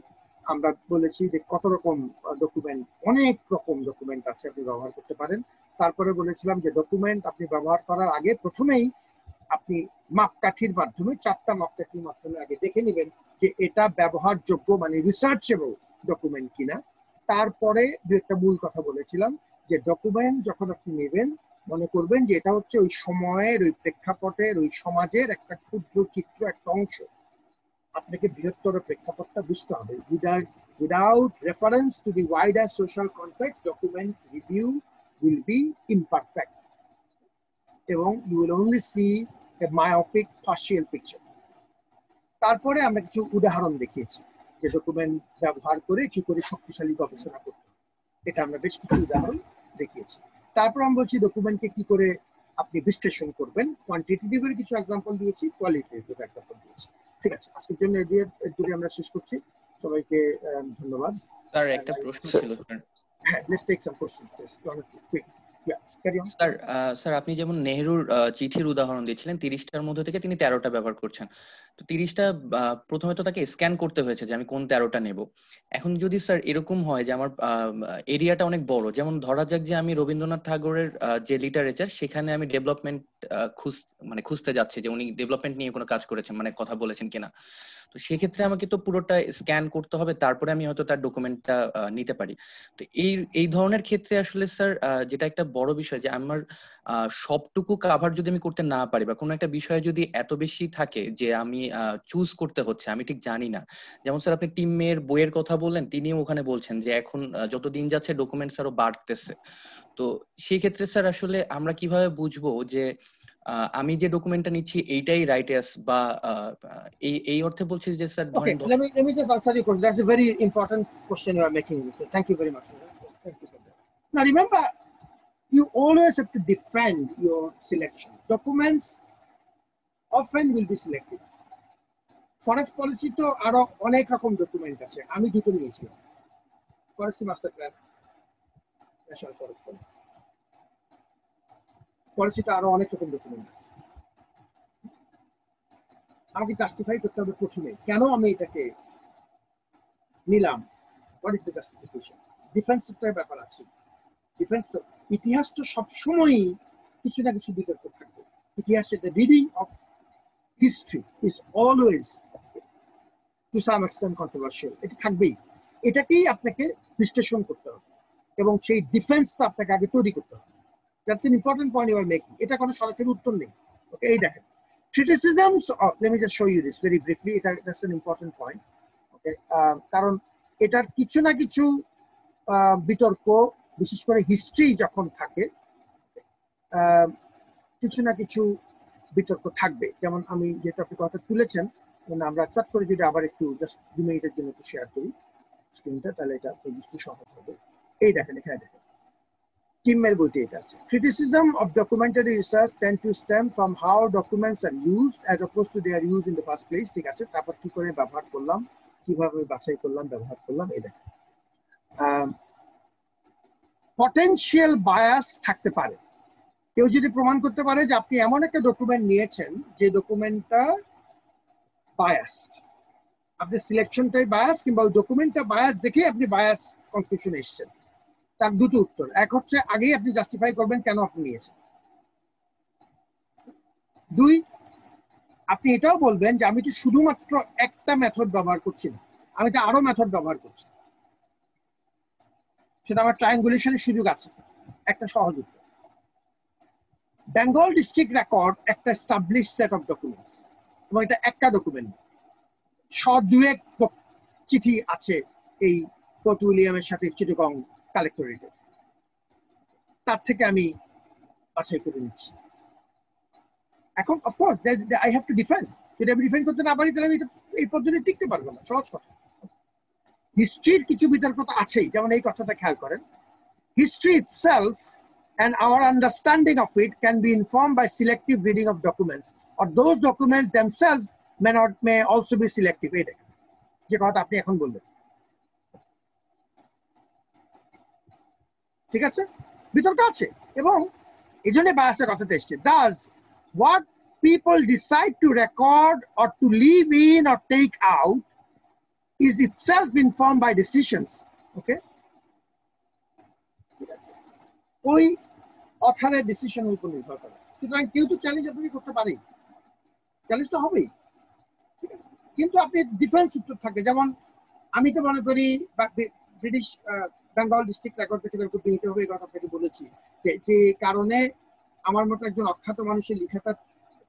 আমরা বলেছি যে কত রকম ডকুমেন্ট, অনেক রকম ডকুমেন্ট আছে আপনি ব্যবহার করতে পারেন। তারপরে বলেছিলাম যে ডকুমেন্ট আপনি ব্যবহার করার আগে প্রথমেই আপনি মাপকাঠির মাধ্যমে, 4টা মাপকাঠির মাধ্যমে আগে দেখে নেবেন যে এটা ব্যবহারযোগ্য মানে রিসার্চেবল ডকুমেন্ট কিনা। তারপরে দু একটা মূল কথা বলেছিলাম যে ডকুমেন্ট যখন আপনি নেবেন মনে করবেন যে এটা হচ্ছে ওই সময়ের, ওই প্রেক্ষাপটের, ওই সমাজের একটা ক্ষুদ্র চিত্র, একটা অংশ। আপনাকে বৃহত্তর প্রেক্ষাপটটা বুঝতে হবে। Without reference to the wider social context, document review will be imperfect এবং you will only see a myopic partial picture. তারপরে আমরা কিছু উদাহরণ দেখিয়েছি যে ডকুমেন্ট ব্যবহার করে কি করে শক্তিশালী গবেষণা করতে হবে, এটা আমরা বেশ কিছু উদাহরণ দেখিয়েছি। তারপর আমরা বলছি ডকুমেন্টকে কি করে আপনি বিশ্লেষণ করবেন, কোয়ান্টিটেটিভের কিছু এক্সাম্পল দিয়েছি, কোয়ালিটেটিভ এক্সাম্পল দিয়েছি। ঠিক আছে, আজকের জন্য এর আমরা শেষ করছি। সবাইকে ধন্যবাদ। স্যার একটা প্রশ্ন ছিল স্যার। হ্যাঁ, let's take some questions. Sir আপনি যেমন নেহরুর চিঠির উদাহরণ দিচ্ছিলেন, 30টার মধ্যে থেকে তিনি 13টা ব্যবহার করছেন। তো 30টা প্রথমে তো তাকে স্ক্যান করতে হয়েছে যে আমি কোন 13টা নেব। এখন যদি স্যার এরকম হয় যে আমার এরিয়াটা অনেক বড়, যেমন ধরা যাক যে আমি রবীন্দ্রনাথ ঠাকুরের যে লিটারেচার সেখানে আমি ডেভেলপমেন্ট খুঁজতে যাচ্ছি যে উনি ডেভেলপমেন্ট নিয়ে কোনো কাজ করেছেন, মানে কথা বলেছেন কিনা। তো সেক্ষেত্রে আমাকে তো পুরোটা স্ক্যান করতে হবে, তারপরে আমি হয়তো তার ডকুমেন্টটা নিতে পারি। তো এই ধরনের ক্ষেত্রে আসলে স্যার যেটা একটা বড় বিষয় যে আমার সবটুকু কাভার যদি আমি করতে না পারি বা কোনো একটা বিষয় যদি এত বেশি থাকে যে আমি চুজ করতে হচ্ছে, আমি ঠিক জানি না। যেমন স্যার আপনি টিমের বইয়ের কথা বললেন, তিনিও ওখানে বলছেন যে এখন যত দিন যাচ্ছে ডকুমেন্টস আরো বাড়তেছে। তো সেই ক্ষেত্রে স্যার আসলে আমরা কিভাবে বুঝবো যে আমি যে ডকুমেন্টটা নিচ্ছি এইটাই রাইটাস বা এই অর্থে বলছি যে sir Okay, let me just answer your question. That's a very important question you are making. So thank you very much. Thank you for that. Now remember, you always have to defend your selection. Documents often will be selected. Forest policy তো আরো অনেক রকম document আছে, আমি দুটো নিয়েছিলাম, forest master plan, national forest policy. পলিসিটা আরো অনেক রকম ডকুমেন্ট আছে। আমাকে জাস্টিফাই করতে হবে প্রথমে কেন আমি এটাকে নিলাম, হোয়াট ইজ দ্য জাস্টিফিকেশন। ডিফেন্সের ব্যাপার আছে, ডিফেন্স তো ইতিহাস তো সবসময়ই কিছু না কিছু বিতর্ক থাকবে। ইতিহাসের the reading of history is always to some extent controversial, এটা থাকবেই। এটাকেই আপনাকে বিশ্লেষণ করতে হবে এবং সেই ডিফেন্সটা আপনাকে আগে তৈরি করতে হবে। That's an important point you are making. এটা কোনো সরাসরি উত্তর নেই। ওকে, এই দেখেন criticisms of, let me just show you this very briefly, that's an important point. Okay, কারণ এটার কিছু না কিছু বিতর্ক, বিশেষ করে হিস্ট্রি যখন থাকে কিছু না কিছু বিতর্ক থাকবে। যেমন আমি যেটা আপনি কথা তুলেছেন, আমরা চট করে যদি আবার একটু জাস্ট 2 মিনিটের জন্য একটু শেয়ার করি স্ক্রিনটা, তাহলে এটা বুঝতে সহজ হবে। এই দেখেন, এখানে দেখেন কিমের বইতে এটা আছে, criticism of documentary research tend to stem from how documents are used as opposed to their use in the first place. ঠিক আছে, তারপর কি করে ব্যবহার করলাম, কিভাবে বাছাই করলাম, ব্যবহার করলাম। এই দেখেন পটেনশিয়াল বায়াস থাকতে পারে। কেউ যদি প্রমাণ করতে পারে যে আপনি এমন একটা ডকুমেন্ট নিয়েছেন যে ডকুমেন্টটা বায়াস, আপনি সিলেকশনটাই বায়াস কিংবা ওই ডকুমেন্টটা বায়াস দেখে আপনি বায়াস কনক্লুশনে এসেছেন, তার দুটো উত্তর। এক হচ্ছে আগেই আপনি জাস্টিফাই করবেন কেন আপনি নিয়েছেন। 2, আপনি এটাও বলবেন যে আমি তো শুধুমাত্র একটা মেথড ব্যবহার করছি না, আমি তো আরো মেথড ব্যবহার করছি, সেটা আমার ট্রায়াঙ্গুলেশনের সুযোগ আছে। একটা সহজ উত্তর। বেঙ্গল ডিস্ট্রিক্ট রেকর্ড একটা এস্টাবলিশ সেট অফ ডকুমেন্টস, এবং এটা একটা ডকুমেন্ট, 100-2 চিঠি আছে এই ফোর্ট উইলিয়ামের সাথে চিটাগং কালেক্টরেটে, তার থেকে আমি বাছাই করে নিচ্ছি। এখন of course I have to defend, যদি আমি ডিফেন্ড করতে না পারি তাহলে আমি এই পদ্ধতি টিকতে পারবো না, সহজ কথা। হিস্ট্রির কিছু বিতর্ক তো আছেই, যেমন এই কথাটা খেয়াল করেন, history itself and our understanding of it can be informed by selective reading of documents, or those documents themselves may also be selective. এই দেখেন যে কথা আপনি এখন বললেন, ঠিক আছে, বিতর্ক আছে এবং এই জন্য বায়াসের কথাটা এসছে। Thus, what people decide to record or to leave in or take out is itself informed by decisions. Okay, ওই অথরের ডিসিশনের উপর নির্ভর করে। সুতরাং কেউ তো চ্যালেঞ্জ আপনাকে করতে পারে, চ্যালেঞ্জ তো হবেই, কিন্তু আপনি ডিফেন্স উত্তর থাকে। যেমন আমি তো মনে করি ব্রিটিশ বেঙ্গল ডিস্ট্রিক্ট রেকর্ড থেকে দিতে হবে, এই কথা আপনাকে বলেছি, যে কারণে আমার মতো একজন অখ্যাত মানুষের লেখাটা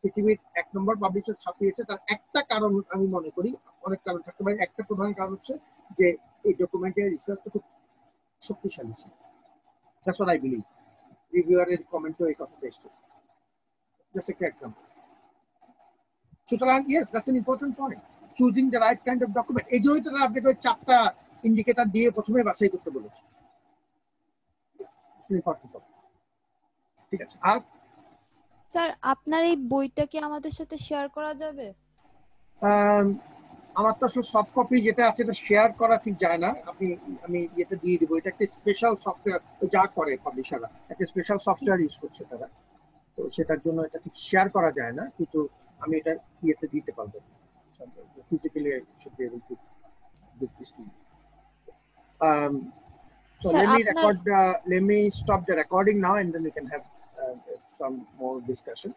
পৃথিবীর 1 নম্বর পাবলিশার ছাপিয়েছে, তার একটা কারণ আমি মনে করি, অনেক কারণ থাকতে পারে, একটা প্রধান কারণ হচ্ছে যে এই ডকুমেন্টের রিসার্চটা খুব শক্তিশালী ছিল। That's what I believe. রিভিউয়ারের কমেন্টও এই কথাটা এসছে, জাস্ট একটা এক্সাম্পল। সুতরাং yes, that's an important point, choosing the right kind of document. এই জন্যই তো আপনাকে ওই 4টা ইন্ডিকেটর দিয়ে প্রথমে বাছাই করতে বলেছি। It's an important point. ঠিক আছে, আর স্যার আপনার এই বইটা কি আমাদের সাথে শেয়ার করা যাবে? আমার তো আসলে সফট কপি যেটা আছে এটা শেয়ার করা ঠিক যায় না, আমি এটা দিয়ে দিব। এটা একটা স্পেশাল সফটওয়্যার, যা করে পাবলিশাররা একটা স্পেশাল সফটওয়্যার ইউজ করছে তারা, তো সেটার জন্য এটা ঠিক শেয়ার করা যায় না, কিন্তু আমি এটা ইয়েতে দিতে পারবো physically. So let me stop the recording now and then we can have some more discussion.